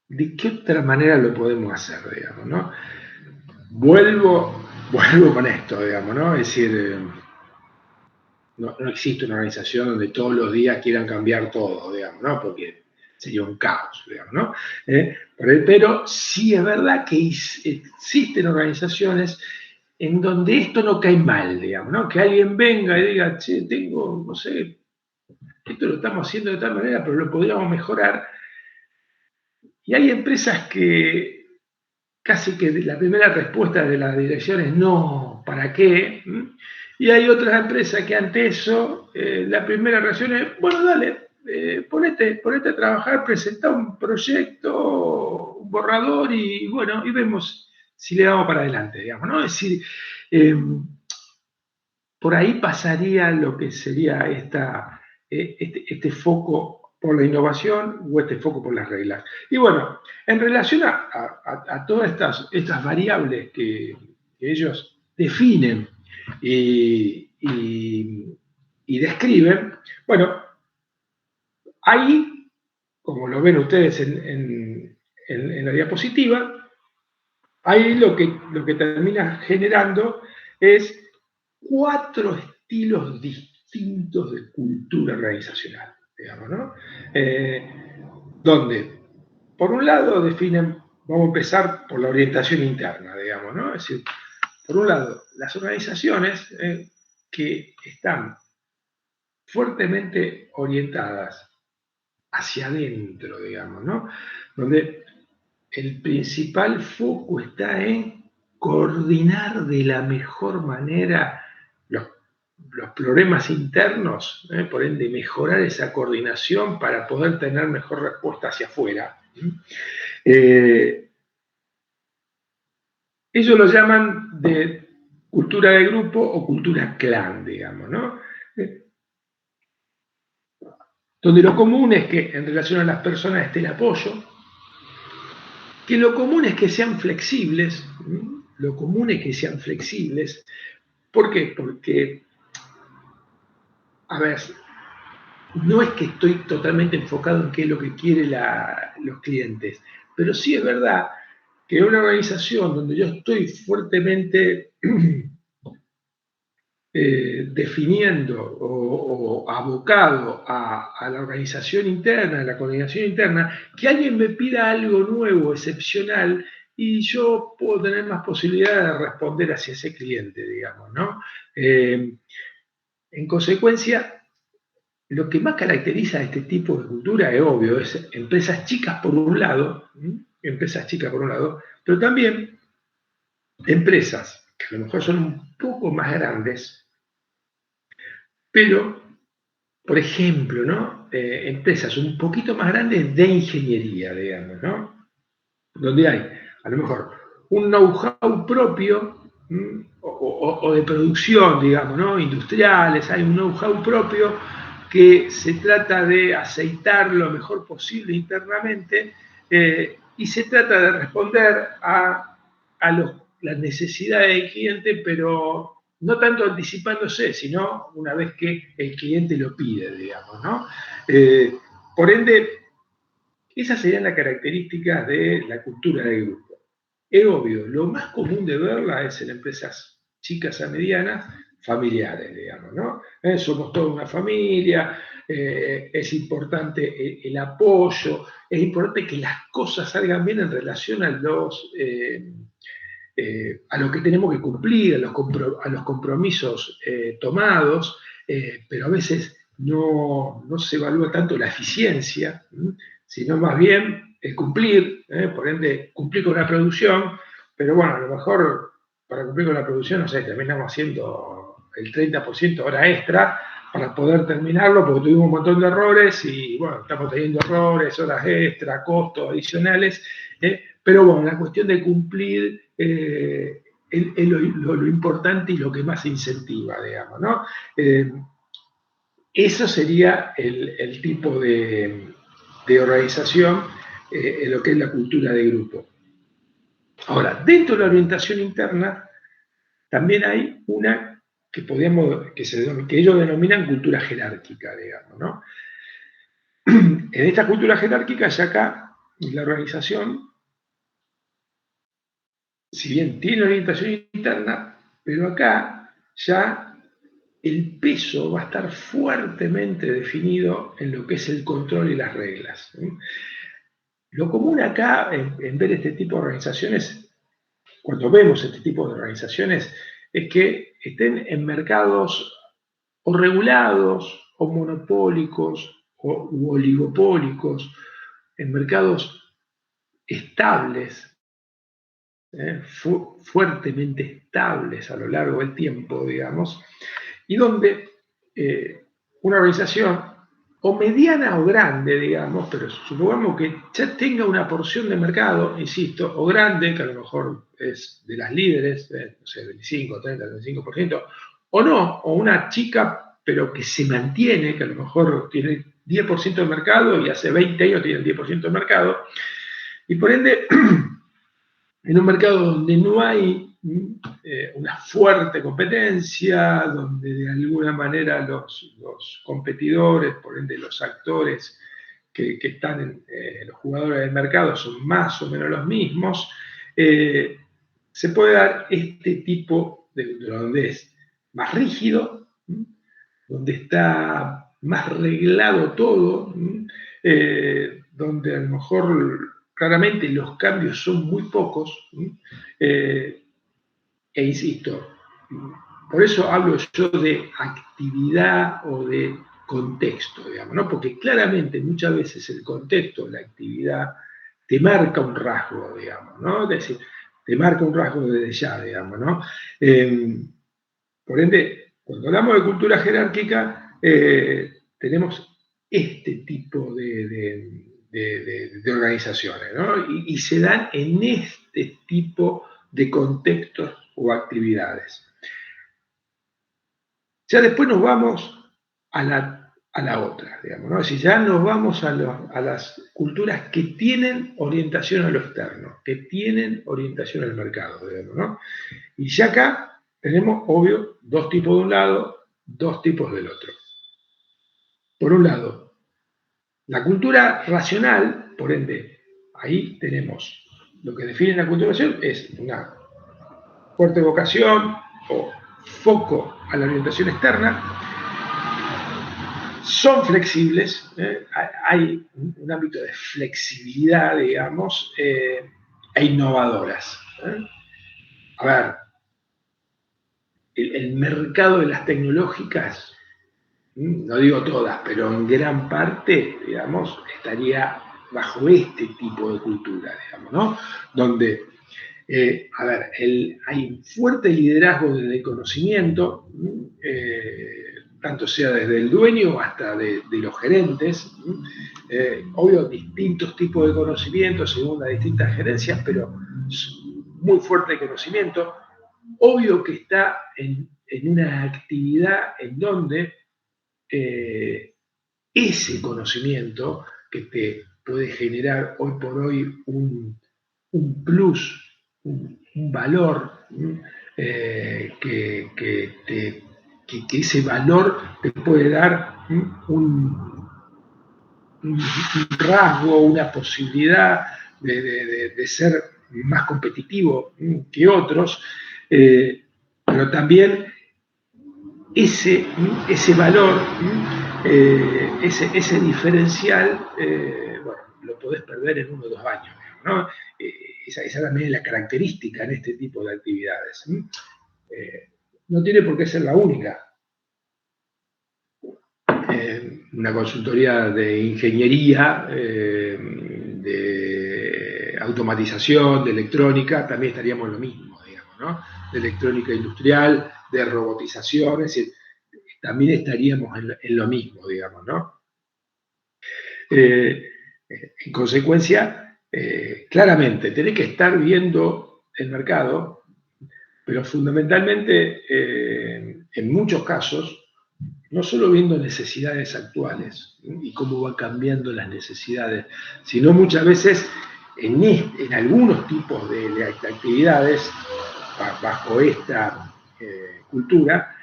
¿de qué otra manera lo podemos hacer, digamos, no? Vuelvo con esto, digamos, ¿no? Es decir, no existe una organización donde todos los días quieran cambiar todo, digamos, ¿no? Porque sería un caos, digamos, ¿no? Pero sí es verdad que existen organizaciones en donde esto no cae mal, digamos, ¿no? Que alguien venga y diga, che, tengo, no sé, esto lo estamos haciendo de tal manera, pero lo podríamos mejorar. Y hay empresas que casi que la primera respuesta de la dirección es no, ¿para qué? Y hay otras empresas que ante eso, la primera reacción es, bueno, dale, ponete a trabajar, presenta un proyecto, un borrador y bueno, y vemos si le damos para adelante, digamos, ¿no? Es decir, eh, por ahí pasaría lo que sería este foco por la innovación o este foco por las reglas. Y bueno, en relación a todas estas variables que ellos definen y describen, bueno, ahí, como lo ven ustedes en la diapositiva, ahí lo que termina generando es 4 estilos distintos de cultura organizacional, digamos, ¿no? Donde, por un lado, definen, vamos a empezar por la orientación interna, digamos, ¿no? Es decir, por un lado, las organizaciones que están fuertemente orientadas hacia adentro, digamos, ¿no? Donde el principal foco está en coordinar de la mejor manera los problemas internos, por ende mejorar esa coordinación para poder tener mejor respuesta hacia afuera. Eh, ellos lo llaman de cultura de grupo o cultura clan, digamos, ¿no? Donde lo común es que en relación a las personas esté el apoyo, que lo común es que sean flexibles, lo común es que sean flexibles. ¿Por qué? Porque, a ver, no es que estoy totalmente enfocado en qué es lo que quieren los clientes, pero sí es verdad que una organización donde yo estoy fuertemente definiendo o abocado a la organización interna, a la coordinación interna, que alguien me pida algo nuevo, excepcional, y yo puedo tener más posibilidad de responder hacia ese cliente, digamos, ¿no? En consecuencia, lo que más caracteriza a este tipo de cultura es obvio, es empresas chicas por un lado, empresas chicas por un lado, pero también empresas que a lo mejor son un poco más grandes, pero, por ejemplo, ¿no? Empresas un poquito más grandes de ingeniería, digamos, ¿no? Donde hay a lo mejor un know-how propio o de producción, digamos, ¿no? Industriales, hay un know-how propio que se trata de aceitar lo mejor posible internamente y se trata de responder las necesidades del cliente, pero no tanto anticipándose, sino una vez que el cliente lo pide, digamos, ¿no? Por ende, esas serían las características de la cultura de grupo. Es obvio, lo más común de verla es en empresas chicas a medianas, familiares, digamos, ¿no? Somos toda una familia, es importante el apoyo, es importante que las cosas salgan bien en relación a lo que tenemos que cumplir, a los compromisos tomados, pero a veces no se evalúa tanto la eficiencia, sino más bien el cumplir, por ende, cumplir con la producción, pero bueno, a lo mejor para cumplir con la producción, no sé, terminamos haciendo el 30% hora extra para poder terminarlo, porque tuvimos un montón de errores y bueno, estamos teniendo errores, horas extra, costos adicionales, pero bueno, la cuestión de cumplir es lo importante y lo que más incentiva, digamos, ¿no? Eso sería el tipo de organización en lo que es la cultura de grupo. Ahora, dentro de la orientación interna, también hay una que ellos denominan cultura jerárquica, digamos, ¿no? En esta cultura jerárquica, ya acá, la organización, si bien tiene orientación interna, pero acá ya el peso va a estar fuertemente definido en lo que es el control y las reglas. Lo común acá en ver este tipo de organizaciones, cuando vemos este tipo de organizaciones, es que estén en mercados o regulados o monopólicos u oligopólicos, en mercados estables, fuertemente estables a lo largo del tiempo, digamos, y donde una organización, o mediana o grande, digamos, pero supongamos que ya tenga una porción de mercado, insisto, o grande, que a lo mejor es de las líderes, no sé, 25, 30, 35%, o no, o una chica, pero que se mantiene, que a lo mejor tiene 10% de mercado y hace 20 años tiene el 10% de mercado, y por ende en un mercado donde no hay una fuerte competencia, donde de alguna manera los competidores, por ende los actores que están los jugadores del mercado son más o menos los mismos, se puede dar este tipo de donde es más rígido, donde está más reglado todo, donde a lo mejor claramente los cambios son muy pocos, e insisto, por eso hablo yo de actividad o de contexto, digamos, ¿no? Porque claramente muchas veces el contexto, la actividad, te marca un rasgo, digamos, ¿no? Es decir, te marca un rasgo desde ya, digamos, ¿no? Por ende, cuando hablamos de cultura jerárquica, tenemos este tipo de organizaciones, ¿no? Y se dan en este tipo de contextos o actividades. Ya después nos vamos a la otra, digamos, ¿no? Es decir, ya nos vamos a las culturas que tienen orientación a lo externo, que tienen orientación al mercado, digamos, ¿no? Y ya acá tenemos, obvio, dos tipos de un lado, dos tipos del otro. Por un lado, la cultura racional, por ende, ahí tenemos lo que define la cultura racional, es una fuerte vocación o foco a la orientación externa. Son flexibles, hay un ámbito de flexibilidad, digamos, e innovadoras. A ver, el mercado de las tecnológicas, no digo todas, pero en gran parte, digamos, estaría bajo este tipo de cultura, digamos, ¿no? Donde, a ver, hay un fuerte liderazgo desde el conocimiento, tanto sea desde el dueño hasta de los gerentes, obvio, distintos tipos de conocimientos según las distintas gerencias, pero muy fuerte conocimiento, obvio que está en una actividad en donde ese conocimiento que te puede generar hoy por hoy un plus, un valor, que ese valor te puede dar un rasgo, una posibilidad de ser más competitivo que otros, pero también ese valor, ese diferencial, bueno, lo podés perder en 1 o 2 años, ¿no? Esa también es la característica en este tipo de actividades. No tiene por qué ser la única. Una consultoría de ingeniería, de automatización, de electrónica, también estaríamos en lo mismo, digamos, ¿no? De electrónica industrial, de robotización, es decir, también estaríamos en lo mismo, digamos, ¿no? En consecuencia, claramente, tenés que estar viendo el mercado, pero fundamentalmente, en muchos casos, no solo viendo necesidades actuales y cómo van cambiando las necesidades, sino muchas veces en algunos tipos de actividades bajo esta cultura,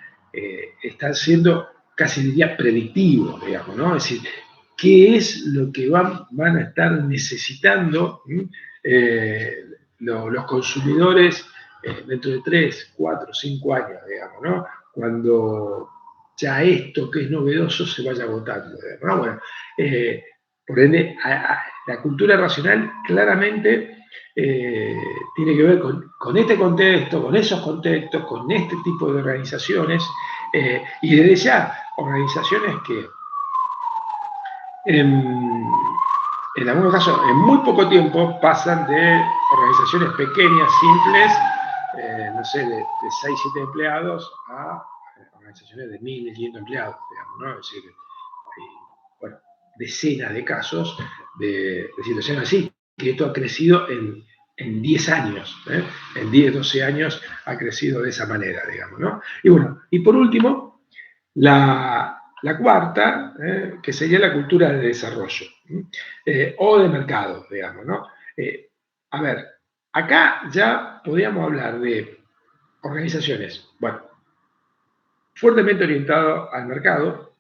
están siendo casi diría predictivos, digamos, ¿no? Es decir, ¿qué es lo que van a estar necesitando los consumidores dentro de 3, 4, 5 años, digamos, ¿no? Cuando ya esto que es novedoso se vaya agotando, ¿no? Bueno, por ende, la cultura racional claramente tiene que ver con este contexto, con esos contextos, con este tipo de organizaciones, y desde ya, organizaciones que en algunos casos, en muy poco tiempo, pasan de organizaciones pequeñas, simples, no sé, de 6, 7 empleados, a organizaciones de 1.000, 1.500 empleados, digamos, ¿no? Es decir, hay, bueno, decenas de casos de situaciones así, que esto ha crecido en 10 años, en 10, 12 años ha crecido de esa manera, digamos, ¿no? Y bueno, y por último, la cuarta, que sería la cultura de desarrollo, o de mercado, digamos, ¿no? A ver, acá ya podríamos hablar de organizaciones, bueno, fuertemente orientado al mercado,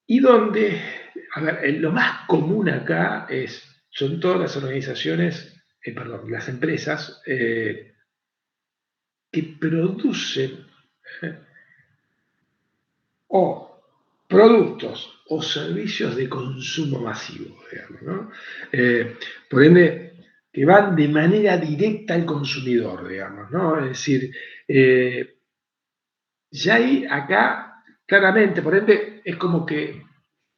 y donde, a ver, lo más común acá son todas las organizaciones, perdón, las empresas que producen o productos o servicios de consumo masivo, digamos, ¿no? Por ende, que van de manera directa al consumidor, digamos, ¿no? Es decir, ya hay acá, claramente, por ende, es como que,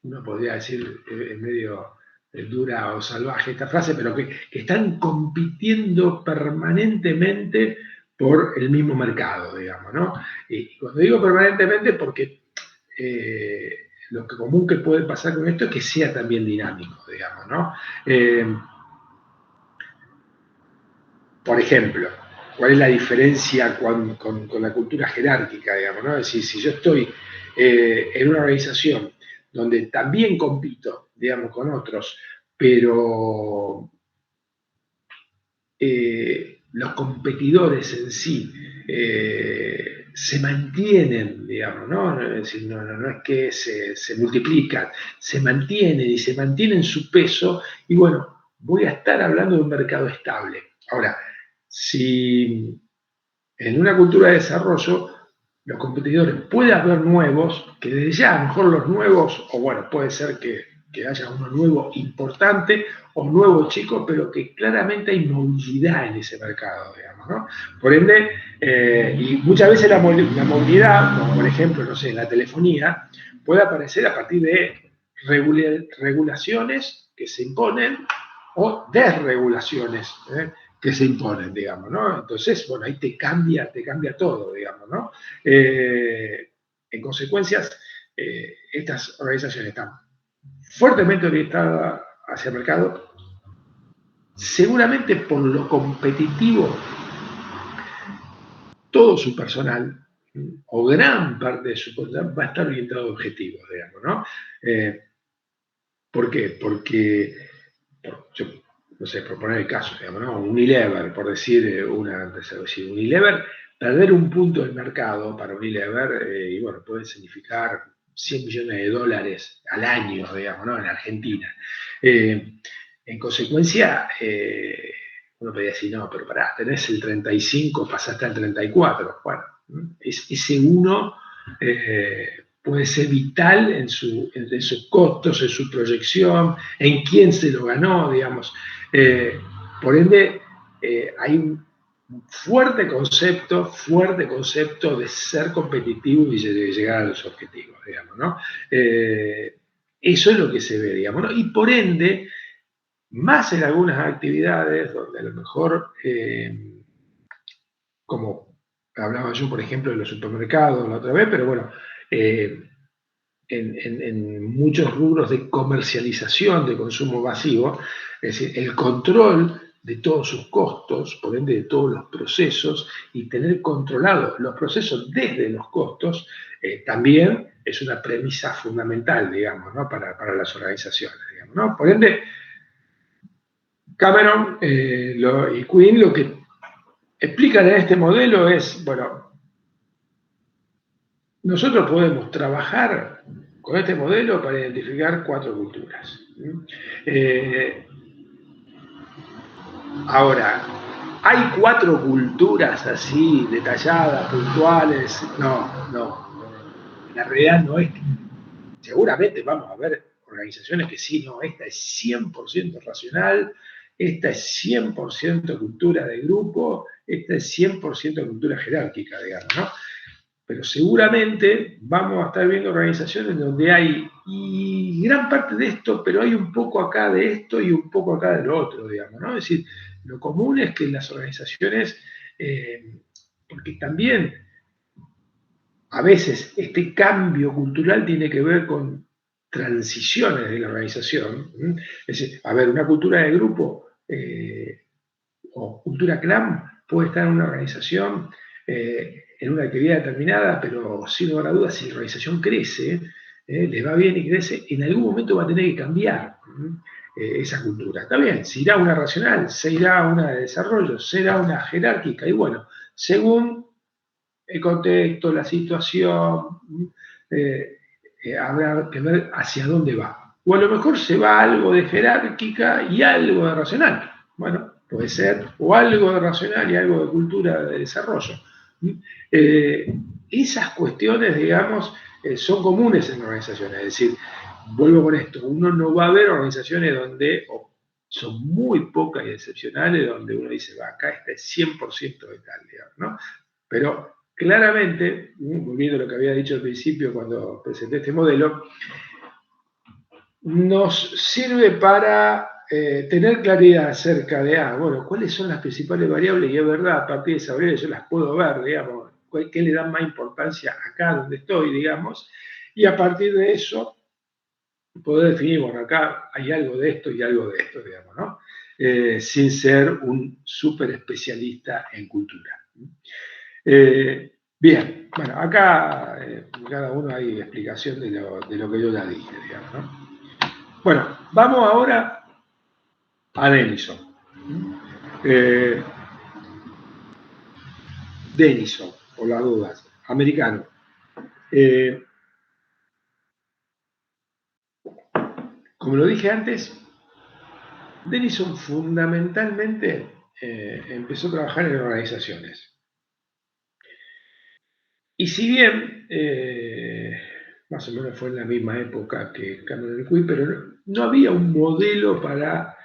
no podría decir en medio dura o salvaje esta frase, pero que están compitiendo permanentemente por el mismo mercado, digamos, ¿no? Y cuando digo permanentemente, porque lo que común que puede pasar con esto es que sea también dinámico, digamos, ¿no? Por ejemplo, cuál es la diferencia con la cultura jerárquica, digamos, ¿no? Es decir, si yo estoy en una organización donde también compito, digamos, con otros, pero los competidores en sí se mantienen, digamos, ¿no? Es decir, no es que se multiplican, se mantienen su peso y bueno, voy a estar hablando de un mercado estable. Ahora, si en una cultura de desarrollo, los competidores, puede haber nuevos, que desde ya a lo mejor los nuevos, o bueno, puede ser que haya uno nuevo importante o nuevo chico, pero que claramente hay movilidad en ese mercado, digamos, ¿no? Por ende, y muchas veces la movilidad, como por ejemplo, no sé, en la telefonía, puede aparecer a partir de regulaciones que se imponen o desregulaciones, que se imponen, digamos, ¿no? Entonces, bueno, ahí te cambia todo, digamos, ¿no? En consecuencias, estas organizaciones están fuertemente orientadas hacia el mercado, seguramente por lo competitivo, todo su personal, o gran parte de su personal, va a estar orientado a objetivos, digamos, ¿no? ¿Por qué? Porque, yo no sé, por poner el caso, digamos, ¿no? Unilever, por decir una empresa, decir, Unilever, perder un punto del mercado para Unilever, y bueno, puede significar 100 millones de dólares al año, digamos, ¿no? En Argentina. En consecuencia, uno podría decir, no, pero pará, tenés el 35, pasaste al 34. Bueno, ese uno puede ser vital en sus costos, en su proyección, en quién se lo ganó, digamos. Por ende, hay un fuerte concepto de ser competitivo y de llegar a los objetivos, digamos, ¿no? Eso es lo que se ve, digamos, ¿no? Y por ende, más en algunas actividades donde a lo mejor, como hablaba yo, por ejemplo, de los supermercados la otra vez, pero bueno, en muchos rubros de comercialización de consumo masivo, es decir, el control de todos sus costos, por ende de todos los procesos, y tener controlados los procesos desde los costos, también es una premisa fundamental, digamos, ¿no? para las organizaciones, digamos, ¿no? Por ende, Cameron y Quinn lo que explican en este modelo es, bueno, nosotros podemos trabajar con este modelo para identificar 4 culturas. Eh, Ahora, ¿hay 4 culturas así, detalladas, puntuales? No. La realidad no es que, seguramente vamos a ver organizaciones que sí, no, esta es 100% racional, esta es 100% cultura de grupo, esta es 100% cultura jerárquica, digamos, ¿no? Pero seguramente vamos a estar viendo organizaciones donde hay y gran parte de esto, pero hay un poco acá de esto y un poco acá de lo otro, digamos, ¿no? Es decir, lo común es que las organizaciones, porque también a veces este cambio cultural tiene que ver con transiciones de la organización. Es decir, a ver, una cultura de grupo o cultura clan puede estar en una organización en una actividad determinada, pero sin lugar a dudas, si la organización crece, le va bien y crece, en algún momento va a tener que cambiar esa cultura. Está bien, se irá a una racional, se irá a una de desarrollo, se irá a una jerárquica, y bueno, según el contexto, la situación, eh, habrá que ver hacia dónde va. O a lo mejor se va algo de jerárquica y algo de racional. Bueno, puede ser, o algo de racional y algo de cultura de desarrollo. Eh, Esas cuestiones, digamos, son comunes en organizaciones. Es decir, vuelvo con esto, uno no va a ver organizaciones donde, son muy pocas y excepcionales, donde uno dice, va, acá está es 100% de tal, digamos, ¿no? Pero claramente, volviendo a lo que había dicho al principio cuando presenté este modelo, nos sirve para tener claridad acerca de, bueno, cuáles son las principales variables, y es verdad, a partir de esas variables yo las puedo ver, digamos, qué le dan más importancia acá donde estoy, digamos, y a partir de eso poder definir, bueno, acá hay algo de esto y algo de esto, digamos, ¿no? sin ser un súper especialista en cultura. Bien, bueno, acá cada uno hay explicación de lo que yo ya dije, digamos, ¿no? Bueno, vamos ahora a Denison. Eh, Denison, por las dudas, americano. Como lo dije antes, Denison fundamentalmente empezó a trabajar en organizaciones. Y si bien, más o menos fue en la misma época que Cameron Quick, pero no había un modelo para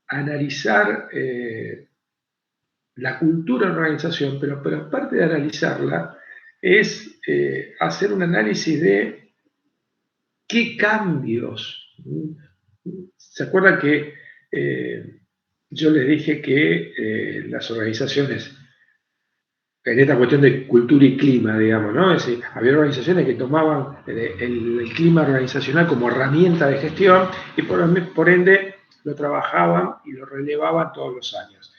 analizar la cultura de la organización, pero aparte de analizarla, es hacer un análisis de qué cambios. ¿Se acuerdan que yo les dije que las organizaciones, en esta cuestión de cultura y clima, digamos, ¿no? Es decir, había organizaciones que tomaban el clima organizacional como herramienta de gestión y por ende lo trabajaban y lo relevaban todos los años.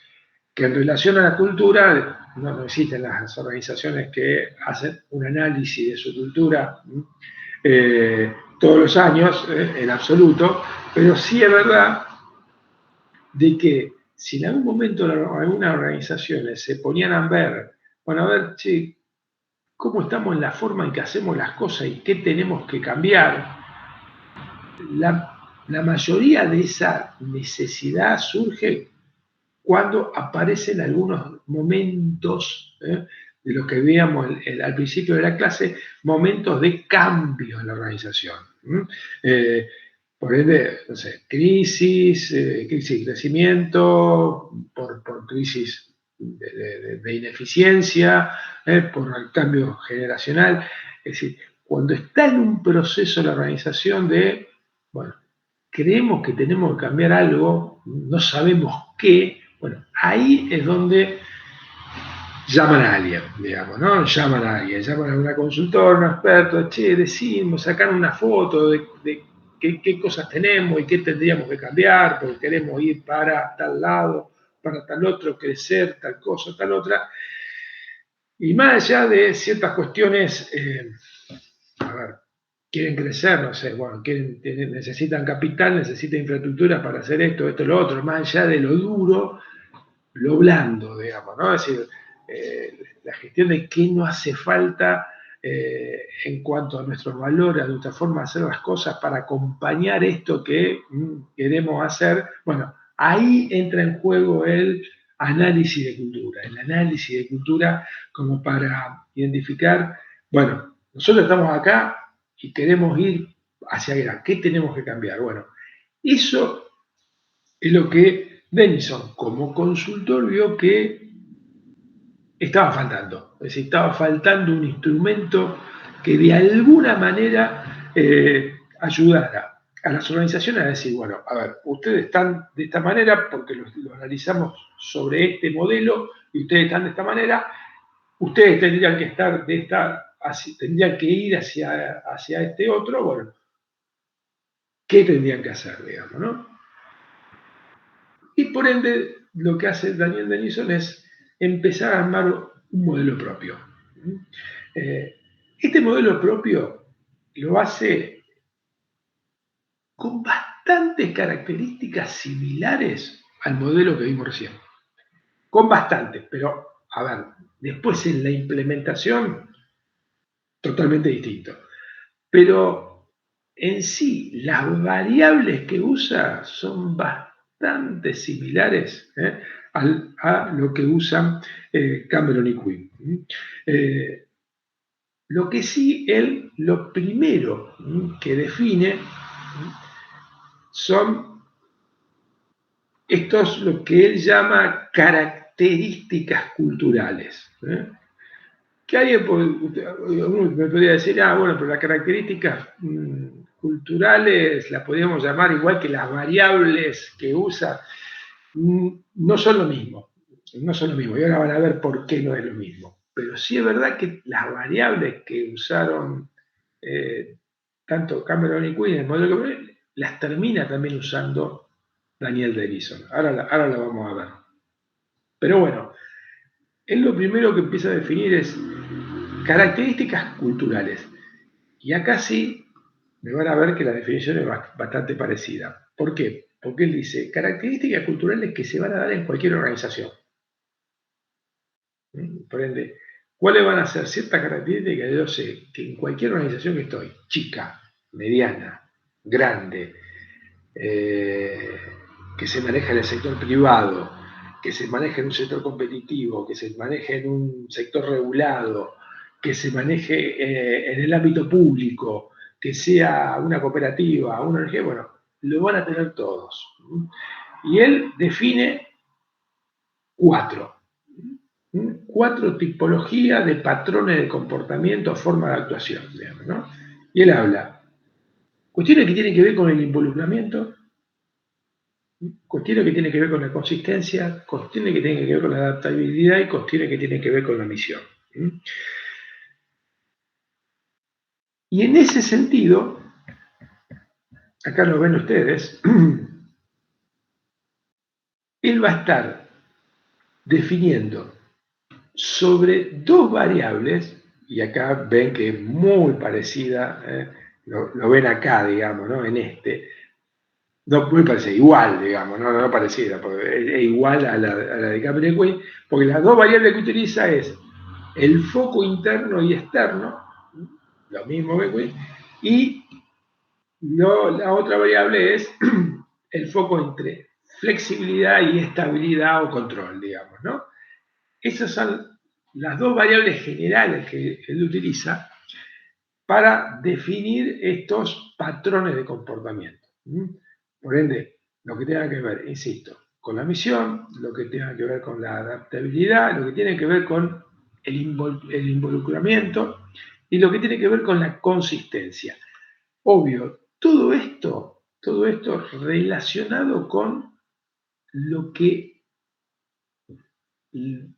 Que en relación a la cultura, no existen las organizaciones que hacen un análisis de su cultura todos los años, en absoluto, pero sí es verdad de que si en algún momento algunas organizaciones se ponían a ver, bueno, a ver, che, cómo estamos en la forma en que hacemos las cosas y qué tenemos que cambiar, la mayoría de esa necesidad surge cuando aparecen algunos momentos, de lo que veíamos al principio de la clase, momentos de cambio en la organización. Eh, por ende, no sé, crisis de crecimiento, por crisis de ineficiencia, por el cambio generacional. Es decir, cuando está en un proceso la organización de, bueno, creemos que tenemos que cambiar algo, no sabemos qué, bueno, ahí es donde llaman a alguien, digamos, ¿no? Llaman a alguien, llaman a una consultora, un experto, che, decimos, sacar una foto de qué cosas tenemos y qué tendríamos que cambiar, porque queremos ir para tal lado, para tal otro, crecer, tal cosa, tal otra. Y más allá de ciertas cuestiones, a ver, quieren crecer, no sé, bueno, necesitan capital, necesitan infraestructura para hacer esto, esto, lo otro, más allá de lo duro, lo blando, digamos, ¿no? Es decir, la gestión de qué no hace falta en cuanto a nuestros valores, a nuestra forma de hacer las cosas para acompañar esto que queremos hacer, bueno, ahí entra en juego el análisis de cultura, el análisis de cultura como para identificar, bueno, nosotros estamos acá y queremos ir hacia allá, ¿qué tenemos que cambiar? Bueno, eso es lo que Denison, como consultor, vio que estaba faltando. Es decir, estaba faltando un instrumento que de alguna manera ayudara a las organizaciones a decir, bueno, a ver, ustedes están de esta manera porque lo analizamos sobre este modelo y ustedes están de esta manera, ustedes tendrían que estar de esta, tendrían que ir hacia este otro, bueno, ¿qué tendrían que hacer, digamos, no? Y por ende, lo que hace Daniel Denison es empezar a armar un modelo propio. Este modelo propio lo hace con bastantes características similares al modelo que vimos recién. Con bastantes, pero a ver, después en la implementación, totalmente distinto. Pero en sí, las variables que usa son bastante similares a lo que usan Cameron y Quinn. Lo que sí, él, lo primero que define son estos, lo que él llama características culturales. Que alguien uno me podría decir, bueno, pero las características culturales las podríamos llamar igual que las variables que usa, no son lo mismo, no son lo mismo, y ahora van a ver por qué no es lo mismo. Pero sí es verdad que las variables que usaron tanto Cameron y Quinn en el modelo que las termina también usando Daniel Denison. Ahora la vamos a ver. Pero bueno, él lo primero que empieza a definir es características culturales. Y acá sí me van a ver que la definición es bastante parecida. ¿Por qué? Porque él dice características culturales que se van a dar en cualquier organización. Por ende, ¿cuáles van a ser ciertas características que yo sé que en cualquier organización que estoy, chica, mediana, grande, que se maneja en el sector privado, que se maneje en un sector competitivo, que se maneje en un sector regulado, que se maneje en el ámbito público, que sea una cooperativa, una ONG, bueno, lo van a tener todos. Y él define cuatro tipologías de patrones de comportamiento o forma de actuación, digamos, ¿no? Y él habla cuestiones que tienen que ver con el involucramiento, cuestiones que tienen que ver con la consistencia, cuestiones que tienen que ver con la adaptabilidad y cuestiones que tienen que ver con la misión. Y en ese sentido, acá lo ven ustedes, él va a estar definiendo sobre dos variables, y acá ven que es muy parecida, lo ven acá, digamos, ¿no? En este. No muy parecida, igual, digamos, no parecida, porque es igual a la de Capri-Quinn, porque las dos variables que utiliza es el foco interno y externo, lo mismo que Quinn, y la otra variable es el foco entre flexibilidad y estabilidad o control, digamos, ¿no? Esas son las dos variables generales que él utiliza para definir estos patrones de comportamiento. Por ende, lo que tenga que ver, insisto, con la misión, lo que tenga que ver con la adaptabilidad, lo que tiene que ver con el involucramiento y lo que tiene que ver con la consistencia. Obvio, todo esto relacionado con lo que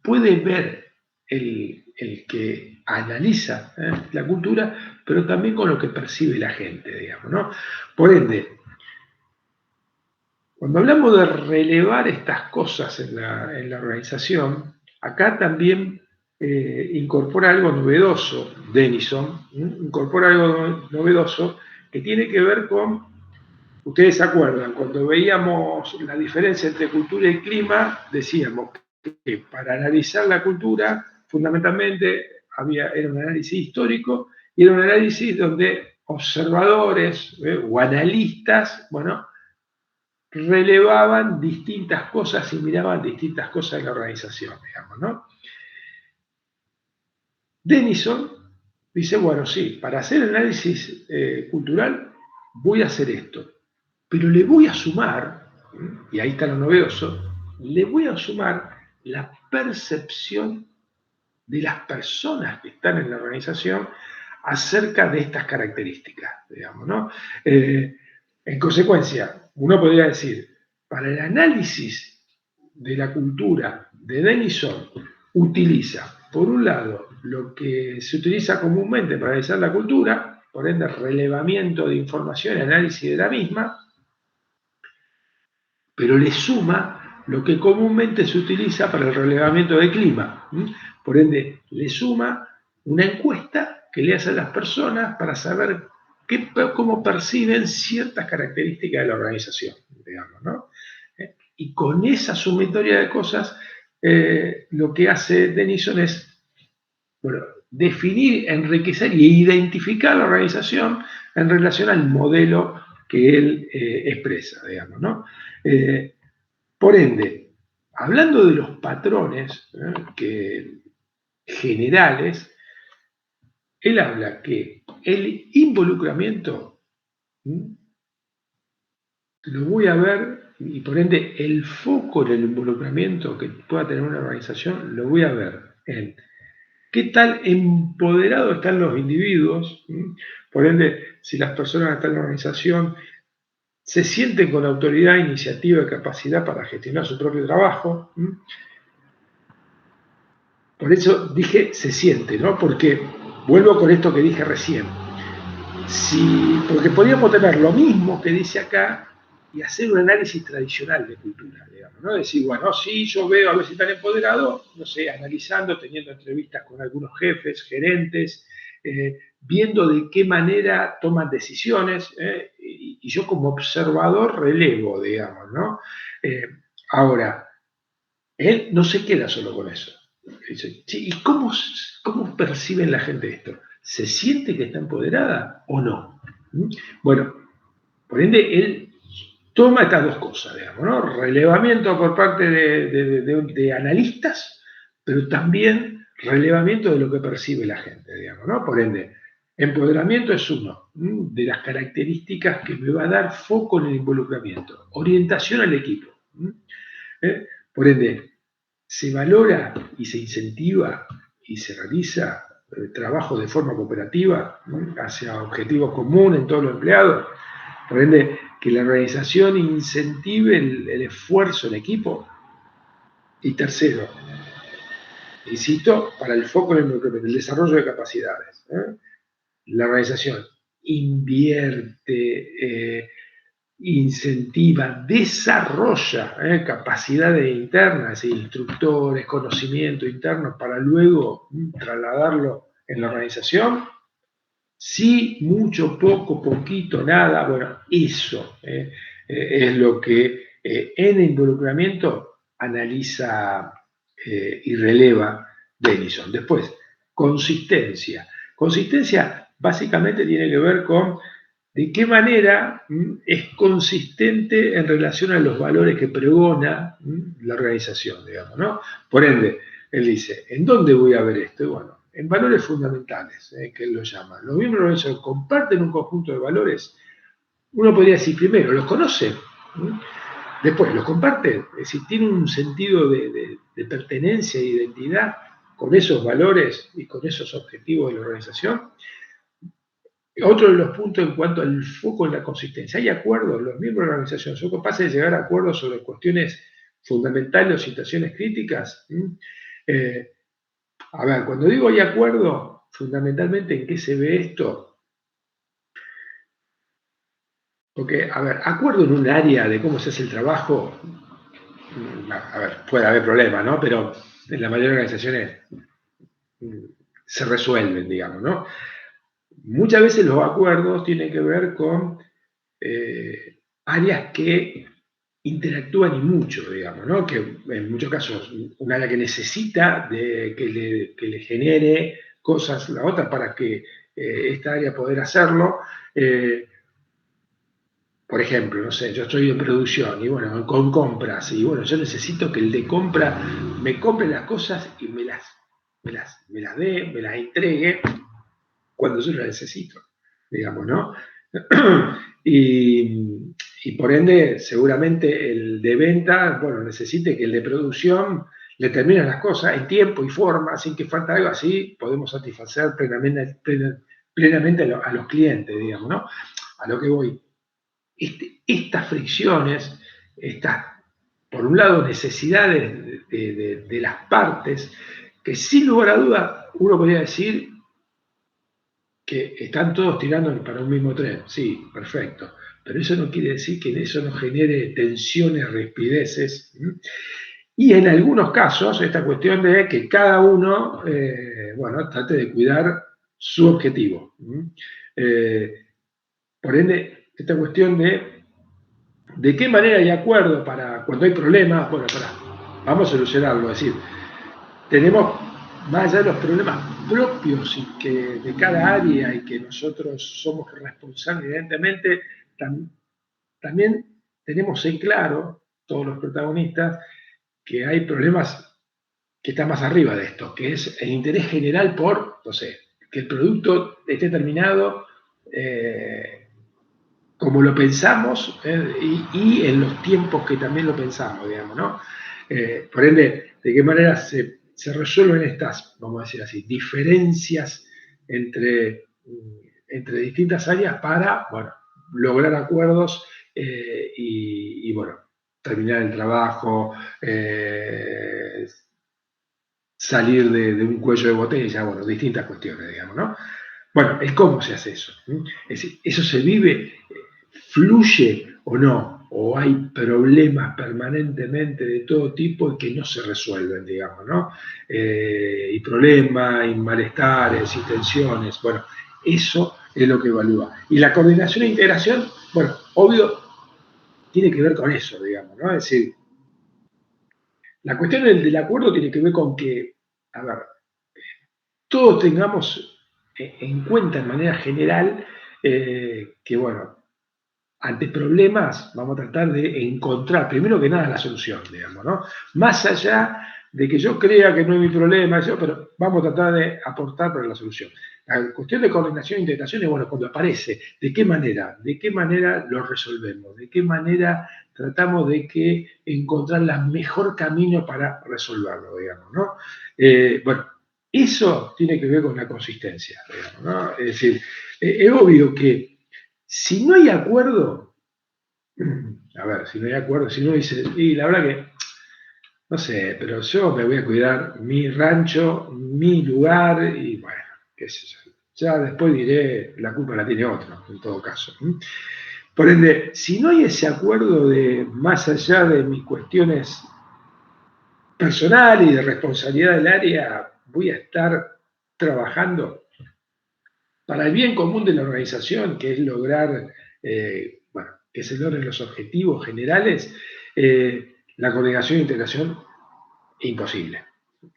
puede ver el que analiza la cultura, pero también con lo que percibe la gente, digamos, ¿no? Por ende, cuando hablamos de relevar estas cosas en la organización, acá también incorpora algo novedoso, Denison, incorpora algo novedoso que tiene que ver con, ustedes se acuerdan, cuando veíamos la diferencia entre cultura y clima, decíamos que para analizar la cultura, fundamentalmente era un análisis histórico y era un análisis donde observadores o analistas, bueno, relevaban distintas cosas y miraban distintas cosas en la organización, digamos, ¿no? Denison dice, bueno, sí, para hacer análisis cultural voy a hacer esto, pero le voy a sumar, y ahí está lo novedoso, le voy a sumar la percepción de las personas que están en la organización acerca de estas características, digamos, ¿no? En consecuencia, uno podría decir, para el análisis de la cultura de Denison, utiliza, por un lado, lo que se utiliza comúnmente para analizar la cultura, por ende, relevamiento de información y análisis de la misma, pero le suma lo que comúnmente se utiliza para el relevamiento del clima. Por ende, le suma una encuesta que le hacen las personas para saber cómo perciben ciertas características de la organización, digamos, ¿no? Y con esa sumatoria de cosas, lo que hace Denison es, bueno, definir, enriquecer e identificar la organización en relación al modelo que él expresa, digamos, ¿no? Por ende, hablando de los patrones generales, él habla que el involucramiento lo voy a ver, y por ende el foco en el involucramiento que pueda tener una organización, lo voy a ver en qué tal empoderados están los individuos, por ende, si las personas que están en la organización se sienten con autoridad, iniciativa y capacidad para gestionar su propio trabajo. Por eso dije se siente, ¿no? Porque vuelvo con esto que dije recién. Porque podríamos tener lo mismo que dice acá, y hacer un análisis tradicional de cultura, digamos, ¿no? Decir, bueno, sí, yo veo a ver si están empoderados, no sé, analizando, teniendo entrevistas con algunos jefes, gerentes, viendo de qué manera toman decisiones, y yo como observador relevo, digamos, ¿no? Ahora, él no se queda solo con eso. Dice, ¿y cómo perciben la gente esto? ¿Se siente que está empoderada o no? Bueno, por ende, él toma estas dos cosas, digamos, ¿no? Relevamiento por parte de analistas, pero también relevamiento de lo que percibe la gente, digamos, ¿no? Por ende, empoderamiento es uno de las características que me va a dar foco en el involucramiento, orientación al equipo. Por ende, se valora y se incentiva y se realiza trabajo de forma cooperativa, ¿no? Hacia objetivos comunes en todos los empleados. Por ende, que la organización incentive el esfuerzo en equipo. Y tercero, insisto, para el foco en el desarrollo de capacidades. La organización invierte, incentiva, desarrolla capacidades internas, instructores, conocimiento interno para luego trasladarlo en la organización. Sí, mucho, poco, poquito, nada, bueno, eso es lo que en involucramiento analiza y releva Denison. Después, consistencia. Consistencia básicamente tiene que ver con de qué manera es consistente en relación a los valores que pregona la organización, digamos, ¿no? Por ende, él dice, ¿en dónde voy a ver esto? Y bueno, en valores fundamentales, que él lo llama. Los miembros de la organización comparten un conjunto de valores. Uno podría decir, primero, ¿los conoce? Después, ¿los comparte? Es decir, tiene un sentido de pertenencia e identidad con esos valores y con esos objetivos de la organización. Otro de los puntos en cuanto al foco en la consistencia. Hay acuerdos, los miembros de la organización son capaces de llegar a acuerdos sobre cuestiones fundamentales o situaciones críticas. A ver, cuando digo hay acuerdo, fundamentalmente, ¿en qué se ve esto? Porque, a ver, acuerdo en un área de cómo se hace el trabajo, a ver, puede haber problemas, ¿no? Pero en la mayoría de organizaciones se resuelven, digamos, ¿no? Muchas veces los acuerdos tienen que ver con áreas que interactúan y mucho, digamos, ¿no? Que en muchos casos un área que necesita de que le genere cosas la otra para que esta área poder hacerlo. Por ejemplo, no sé, yo estoy en producción y bueno, con compras, y bueno, yo necesito que el de compra me compre las cosas y me las dé, me las entregue cuando yo las necesito, digamos, ¿no? Y por ende, seguramente el de venta, bueno, necesite que el de producción le termine las cosas en tiempo y forma, sin que falta algo así, podemos satisfacer plenamente a los clientes, digamos, ¿no? A lo que voy. Estas fricciones, estas, por un lado, necesidades de las partes, que sin lugar a duda uno podría decir que están todos tirando para un mismo tren. Sí, perfecto. Pero eso no quiere decir que eso no genere tensiones, rispideces. Y en algunos casos, esta cuestión de que cada uno, bueno, trate de cuidar su objetivo. Por ende, esta cuestión de qué manera hay acuerdo para cuando hay problemas, bueno, vamos a solucionarlo. Es decir, tenemos más allá de los problemas propios y que de cada área y que nosotros somos responsables, evidentemente, también tenemos en claro, todos los protagonistas, que hay problemas que están más arriba de esto, que es el interés general por, no sé, que el producto esté terminado como lo pensamos y en los tiempos que también lo pensamos, digamos, ¿no? Por ende, ¿de qué manera se resuelven estas, vamos a decir así, diferencias entre distintas áreas para, bueno, lograr acuerdos y, bueno, terminar el trabajo, salir de un cuello de botella, bueno, distintas cuestiones, digamos, ¿no? Bueno, el cómo se hace eso. Es decir, eso se vive, fluye o no. o hay problemas permanentemente de todo tipo y que no se resuelven, digamos, ¿no? Y problemas, y malestares, y tensiones, bueno, eso es lo que evalúa. Y la coordinación e integración, bueno, obvio, tiene que ver con eso, digamos, ¿no? Es decir, la cuestión del acuerdo tiene que ver con que, a ver, todos tengamos en cuenta de manera general que, bueno, ante problemas vamos a tratar de encontrar, primero que nada, la solución, digamos, ¿no? Más allá de que yo crea que no es mi problema, pero vamos a tratar de aportar para la solución. La cuestión de coordinación e integración es, bueno, cuando aparece, ¿de qué manera? ¿De qué manera lo resolvemos? ¿De qué manera tratamos de que encontrar el mejor camino para resolverlo, digamos, ¿no? Bueno, eso tiene que ver con la consistencia, digamos, ¿no? Es decir, es obvio que si no hay acuerdo, a ver, si no hay acuerdo, si no dice, y la verdad que, no sé, pero yo me voy a cuidar mi rancho, mi lugar, y bueno, qué sé yo. Ya después diré, la culpa la tiene otro, en todo caso. Por ende, si no hay ese acuerdo de más allá de mis cuestiones personales y de responsabilidad del área, voy a estar trabajando para el bien común de la organización, que es lograr, bueno, que se logren los objetivos generales, la coordinación e integración es imposible.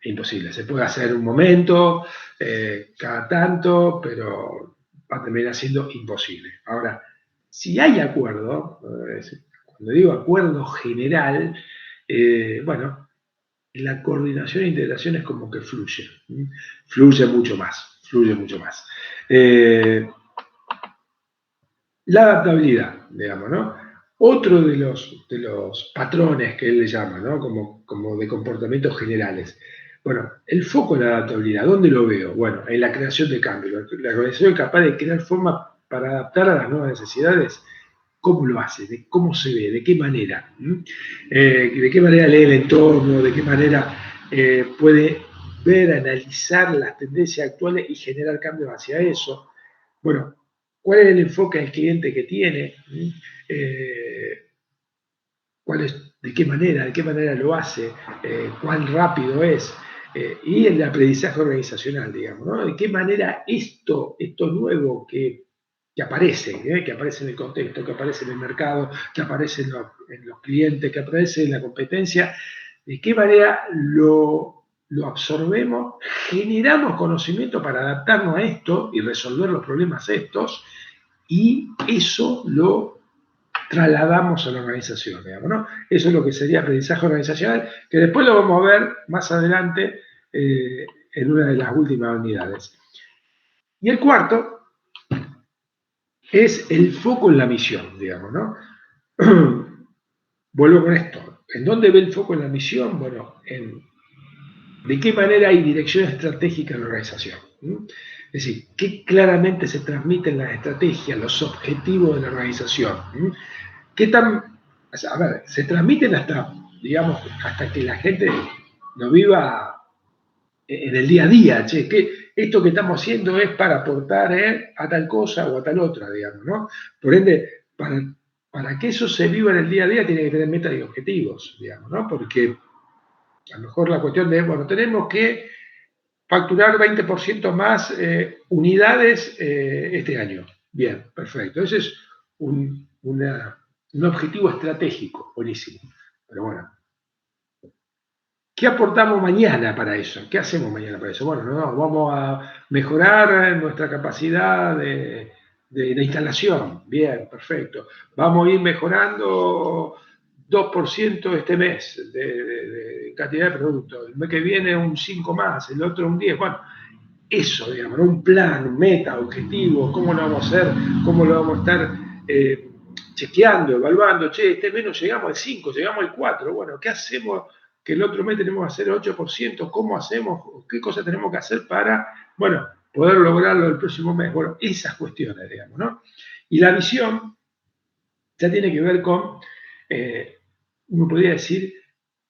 Imposible. Se puede hacer un momento, cada tanto, pero va a terminar siendo imposible. Ahora, si hay acuerdo, cuando digo acuerdo general, bueno, la coordinación e integración es como que fluye, fluye mucho más, fluye mucho más. La adaptabilidad, digamos, ¿no? Otro de los patrones que él le llama, ¿no? Como de comportamientos generales. Bueno, el foco en la adaptabilidad, ¿dónde lo veo? Bueno, en la creación de cambios. La organización es capaz de crear formas para adaptar a las nuevas necesidades. ¿Cómo lo hace? ¿De cómo se ve? ¿De qué manera? ¿De qué manera lee el entorno? ¿De qué manera puede ver, analizar las tendencias actuales y generar cambios hacia eso? Bueno, ¿cuál es el enfoque del cliente que tiene? Eh, ¿De qué manera lo hace? ¿Cuán rápido es? Y el aprendizaje organizacional, digamos, ¿no? ¿De qué manera esto nuevo que aparece en el contexto, que aparece en el mercado, que aparece en los clientes, que aparece en la competencia, de qué manera lo absorbemos, generamos conocimiento para adaptarnos a esto y resolver los problemas estos, y eso lo trasladamos a la organización, digamos, ¿no? Eso es lo que sería aprendizaje organizacional, que después lo vamos a ver más adelante en una de las últimas unidades. Y el cuarto es el foco en la misión, digamos, ¿no? Vuelvo con esto. ¿En dónde ve el foco en la misión? Bueno, de qué manera hay dirección estratégica en la organización. Es decir, qué claramente se transmiten las estrategias, los objetivos de la organización. ¿Qué tan, a ver, se transmiten hasta, digamos, hasta que la gente lo viva en el día a día, che, que esto que estamos haciendo es para aportar a tal cosa o a tal otra, digamos, ¿no? Por ende, para que eso se viva en el día a día tiene que tener metas y objetivos, digamos, ¿no? Porque a lo mejor la cuestión de, bueno, tenemos que facturar 20% más unidades este año. Bien, perfecto. Ese es un objetivo estratégico, buenísimo. Pero bueno, ¿qué aportamos mañana para eso? ¿Qué hacemos mañana para eso? Bueno, no, vamos a mejorar nuestra capacidad de instalación. Bien, perfecto. Vamos a ir mejorando 2% este mes de cantidad de productos. El mes que viene un 5 más, el otro un 10. Bueno, eso, digamos, ¿no? Un plan, meta, objetivo, cómo lo vamos a hacer, cómo lo vamos a estar chequeando, evaluando. Che, este mes no llegamos al 5, llegamos al 4. Bueno, ¿qué hacemos? Que el otro mes tenemos que hacer el 8%, ¿cómo hacemos? ¿Qué cosas tenemos que hacer para, bueno, poder lograrlo el próximo mes? Bueno, esas cuestiones, digamos, ¿no? Y la visión ya tiene que ver con, uno podría decir,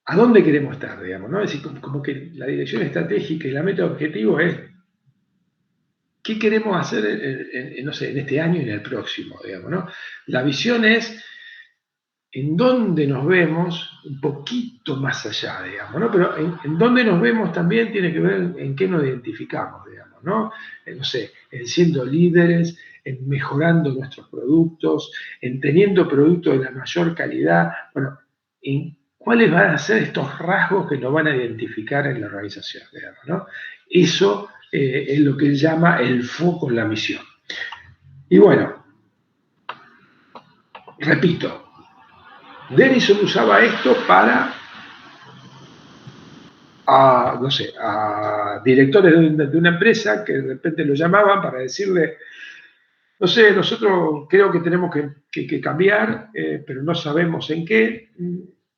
a dónde queremos estar, digamos, ¿no? Es decir, como que la dirección estratégica y la meta objetivo es qué queremos hacer no sé, en este año y en el próximo, digamos, ¿no? La visión es en dónde nos vemos un poquito más allá, digamos, ¿no? Pero en dónde nos vemos también tiene que ver en qué nos identificamos, digamos, ¿no? No sé, en siendo líderes, en mejorando nuestros productos, en teniendo productos de la mayor calidad, bueno, en cuáles van a ser estos rasgos que nos van a identificar en la organización, digamos, ¿no? Eso es lo que él llama el foco en la misión. Y bueno, repito, Denison usaba esto para no sé, a directores de una empresa que de repente lo llamaban para decirle, no sé, nosotros creo que tenemos que cambiar, pero no sabemos en qué.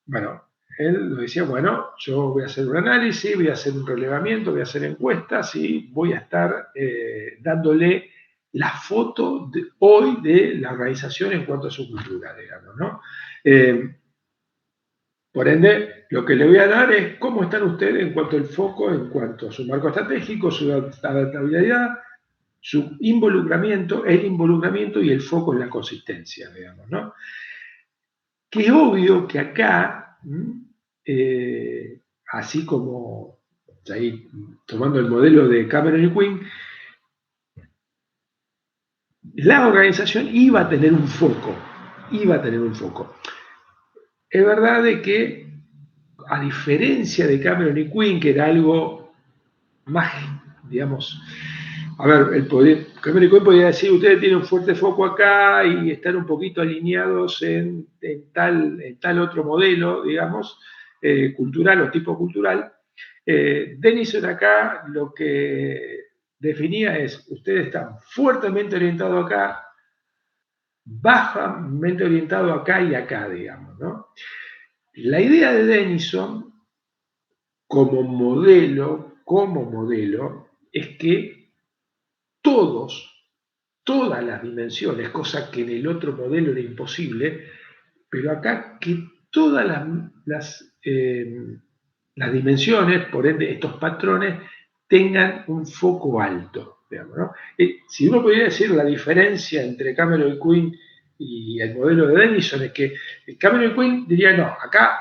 Bueno, él lo decía, bueno, yo voy a hacer un análisis, voy a hacer un relevamiento, voy a hacer encuestas y voy a estar dándole la foto de hoy de la organización en cuanto a su cultura, digamos, ¿no? Por ende, lo que le voy a dar es cómo están ustedes en cuanto al foco, en cuanto a su marco estratégico, su adaptabilidad, su involucramiento, el involucramiento y el foco en la consistencia, digamos, ¿no? Que es obvio que acá, así como ahí, tomando el modelo de Cameron y Quinn, la organización iba a tener un foco, iba a tener un foco. Es verdad de que, a diferencia de Cameron y Quinn, que era algo más, digamos, a ver, Cameron y Quinn podría decir, ustedes tienen un fuerte foco acá y están un poquito alineados en tal otro modelo, digamos, cultural o tipo cultural. Denison acá lo que definía es, ustedes están fuertemente orientados acá, bajamente orientados acá y acá, digamos, ¿no? La idea de Denison como modelo, es que todas las dimensiones, cosa que en el otro modelo era imposible, pero acá que todas las dimensiones, por ende estos patrones, tengan un foco alto. Digamos, ¿no? Si uno pudiera decir la diferencia entre Cameron y Quinn y el modelo de Denison, es que Cameron y Quinn diría, no, acá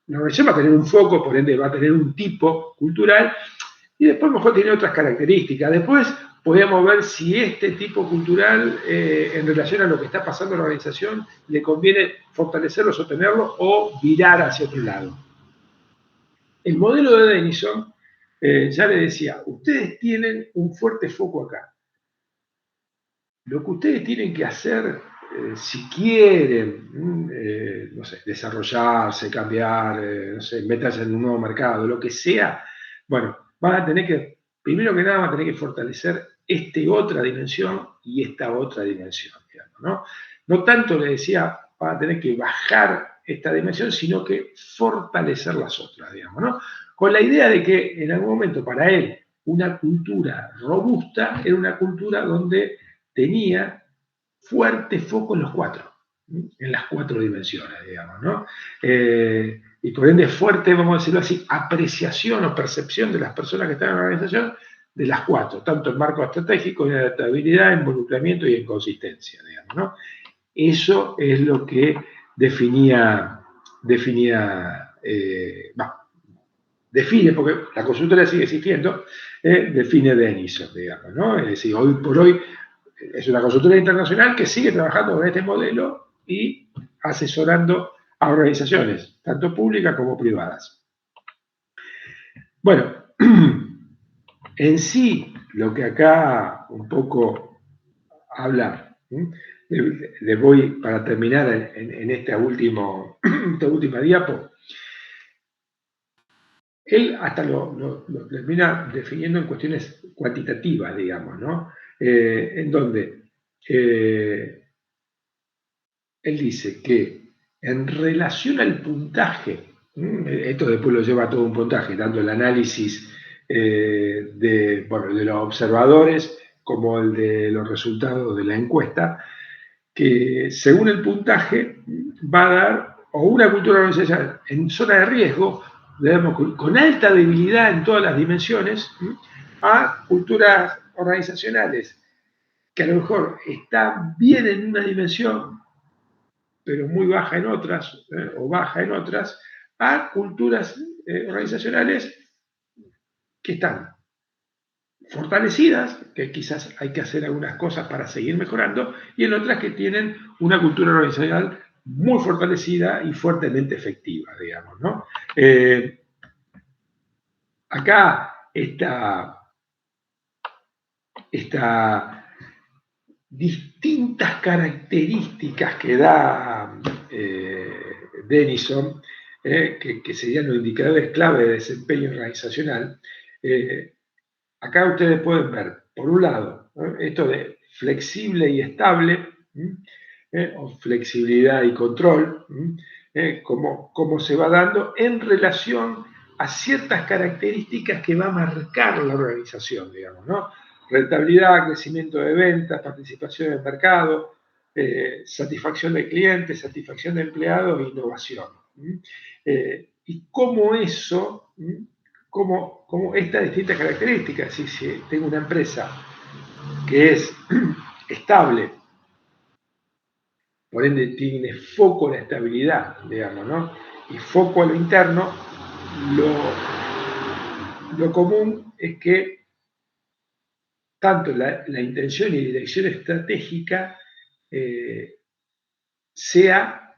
la organización va a tener un foco, por ende va a tener un tipo cultural, y después mejor tiene otras características. Después podemos ver si este tipo cultural, en relación a lo que está pasando en la organización, le conviene fortalecerlo, sostenerlo o virar hacia otro lado. El modelo de Denison ya le decía, ustedes tienen un fuerte foco acá. Lo que ustedes tienen que hacer, si quieren, no sé, desarrollarse, cambiar, no sé, meterse en un nuevo mercado, lo que sea, bueno, van a tener que, primero que nada, van a tener que fortalecer esta otra dimensión y esta otra dimensión, digamos, ¿no? No tanto le decía, van a tener que bajar esta dimensión, sino que fortalecer las otras, digamos, ¿no? Con la idea de que en algún momento para él una cultura robusta era una cultura donde tenía fuerte foco en los cuatro, en las cuatro dimensiones, digamos, ¿no? Y por ende fuerte, vamos a decirlo así, apreciación o percepción de las personas que están en la organización de las cuatro, tanto en marco estratégico, en adaptabilidad, en involucramiento y en consistencia, digamos, ¿no? Eso es lo que define, porque la consultoría sigue existiendo, define Denison, digamos, ¿no? Es decir, hoy por hoy es una consultoría internacional que sigue trabajando con este modelo y asesorando a organizaciones, tanto públicas como privadas. Bueno, en sí, lo que acá un poco habla, les voy para terminar en esta última diapo, él hasta lo termina definiendo en cuestiones cuantitativas, digamos, ¿no? En donde él dice que en relación al puntaje, esto después lo lleva a todo un puntaje, tanto el análisis de los observadores como el de los resultados de la encuesta, que según el puntaje va a dar o una cultura organizacional en zona de riesgo, digamos, con alta debilidad en todas las dimensiones, a culturas organizacionales que a lo mejor están bien en una dimensión, pero muy baja en otras, o baja en otras, a culturas organizacionales que están fortalecidas, que quizás hay que hacer algunas cosas para seguir mejorando, y en otras que tienen una cultura organizacional muy fortalecida y fuertemente efectiva, digamos, ¿no? Acá estas distintas características que da Denison, que serían los indicadores clave de desempeño organizacional, acá ustedes pueden ver, por un lado, esto de flexible y estable, o flexibilidad y control, cómo se va dando en relación a ciertas características que va a marcar la organización, digamos, ¿no? Rentabilidad, crecimiento de ventas, participación en el mercado, satisfacción de clientes, satisfacción de empleados e innovación. Y cómo eso, como estas distintas características, si tengo una empresa que es estable, por ende tiene foco en la estabilidad, digamos, ¿no? Y foco a lo interno, lo común es que tanto la intención y dirección estratégica sea,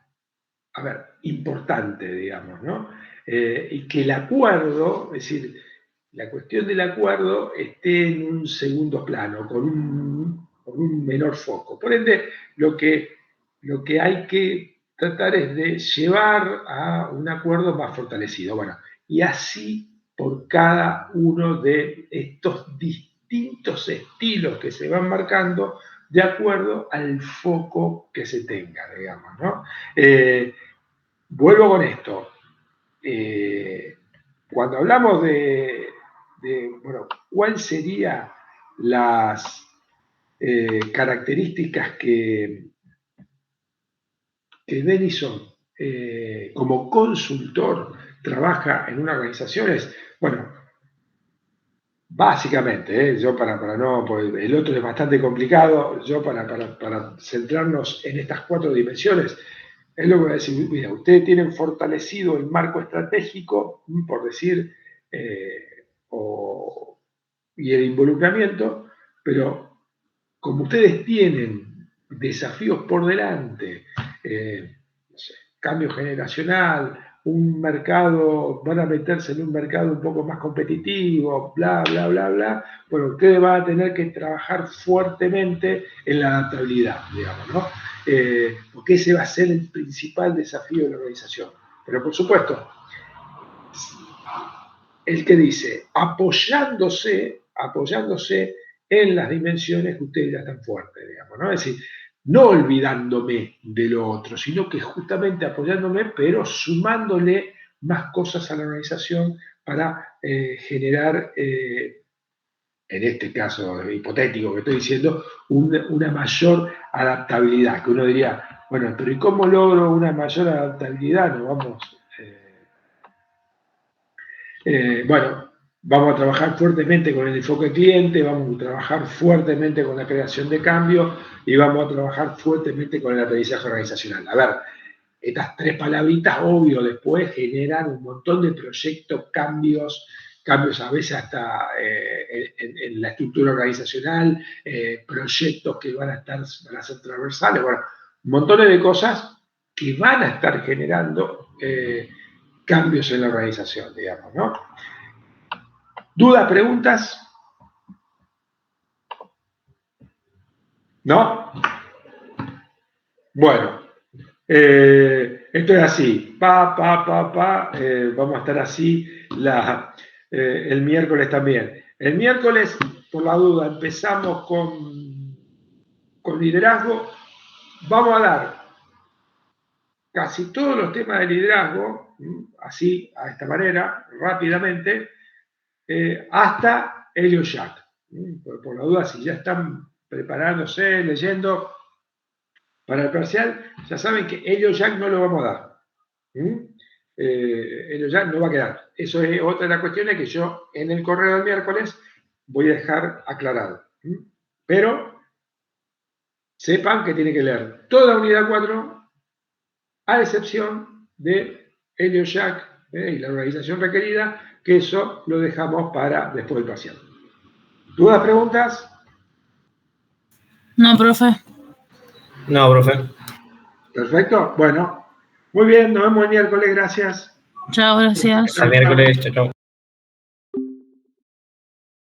a ver, importante, digamos, ¿no? Y que el acuerdo, es decir, la cuestión del acuerdo esté en un segundo plano, con un menor foco. Por ende, lo que hay que tratar es de llevar a un acuerdo más fortalecido. Bueno, y así por cada uno de estos distintos estilos que se van marcando de acuerdo al foco que se tenga, digamos, ¿no? Vuelvo con esto. Cuando hablamos bueno, ¿cuáles serían las características que Denison, como consultor, trabaja en una organización? Bueno, básicamente, yo para no, porque el otro es bastante complicado, yo para centrarnos en estas 4 dimensiones, es lo que voy a decir. Mira, ustedes tienen fortalecido el marco estratégico, por decir, y el involucramiento, pero como ustedes tienen desafíos por delante, no sé, cambio generacional, un mercado, van a meterse en un mercado un poco más competitivo, bla, bla, bla, bla, bueno, ustedes van a tener que trabajar fuertemente en la adaptabilidad, digamos, ¿no? Porque ese va a ser el principal desafío de la organización. Pero por supuesto, el que dice, apoyándose en las dimensiones que ustedes ya están fuertes, digamos, ¿no? Es decir, no olvidándome de lo otro, sino que justamente apoyándome, pero sumándole más cosas a la organización para generar, en este caso hipotético que estoy diciendo, una mayor adaptabilidad, que uno diría, bueno, pero ¿y cómo logro una mayor adaptabilidad? Nos vamos... bueno, vamos a trabajar fuertemente con el enfoque cliente, vamos a trabajar fuertemente con la creación de cambio y vamos a trabajar fuertemente con el aprendizaje organizacional. A ver, estas 3 palabritas, obvio, después generan un montón de proyectos, cambios a veces hasta en la estructura organizacional, proyectos que van a ser transversales, bueno, montones de cosas que van a estar generando cambios en la organización, digamos, ¿no? ¿Dudas, preguntas? ¿No? Bueno, esto es así. Vamos a estar así el miércoles también. El miércoles, por la duda, empezamos con liderazgo. Vamos a dar casi todos los temas de liderazgo, así, a esta manera, rápidamente, hasta Elliot Jack. Por la duda, si ya están preparándose, leyendo para el parcial, ya saben que Elliot Jack no lo vamos a dar. Elliot Jack no va a quedar. Eso es otra de las cuestiones que yo en el correo del miércoles voy a dejar aclarado. Pero sepan que tienen que leer toda unidad 4 a excepción de Helio Jack y la organización requerida, que eso lo dejamos para después del parcial. ¿Dudas, preguntas? No, profe. No, profe. Perfecto. Bueno, muy bien, nos vemos el miércoles, gracias. Chao, gracias. Hasta el miércoles, chao, chao.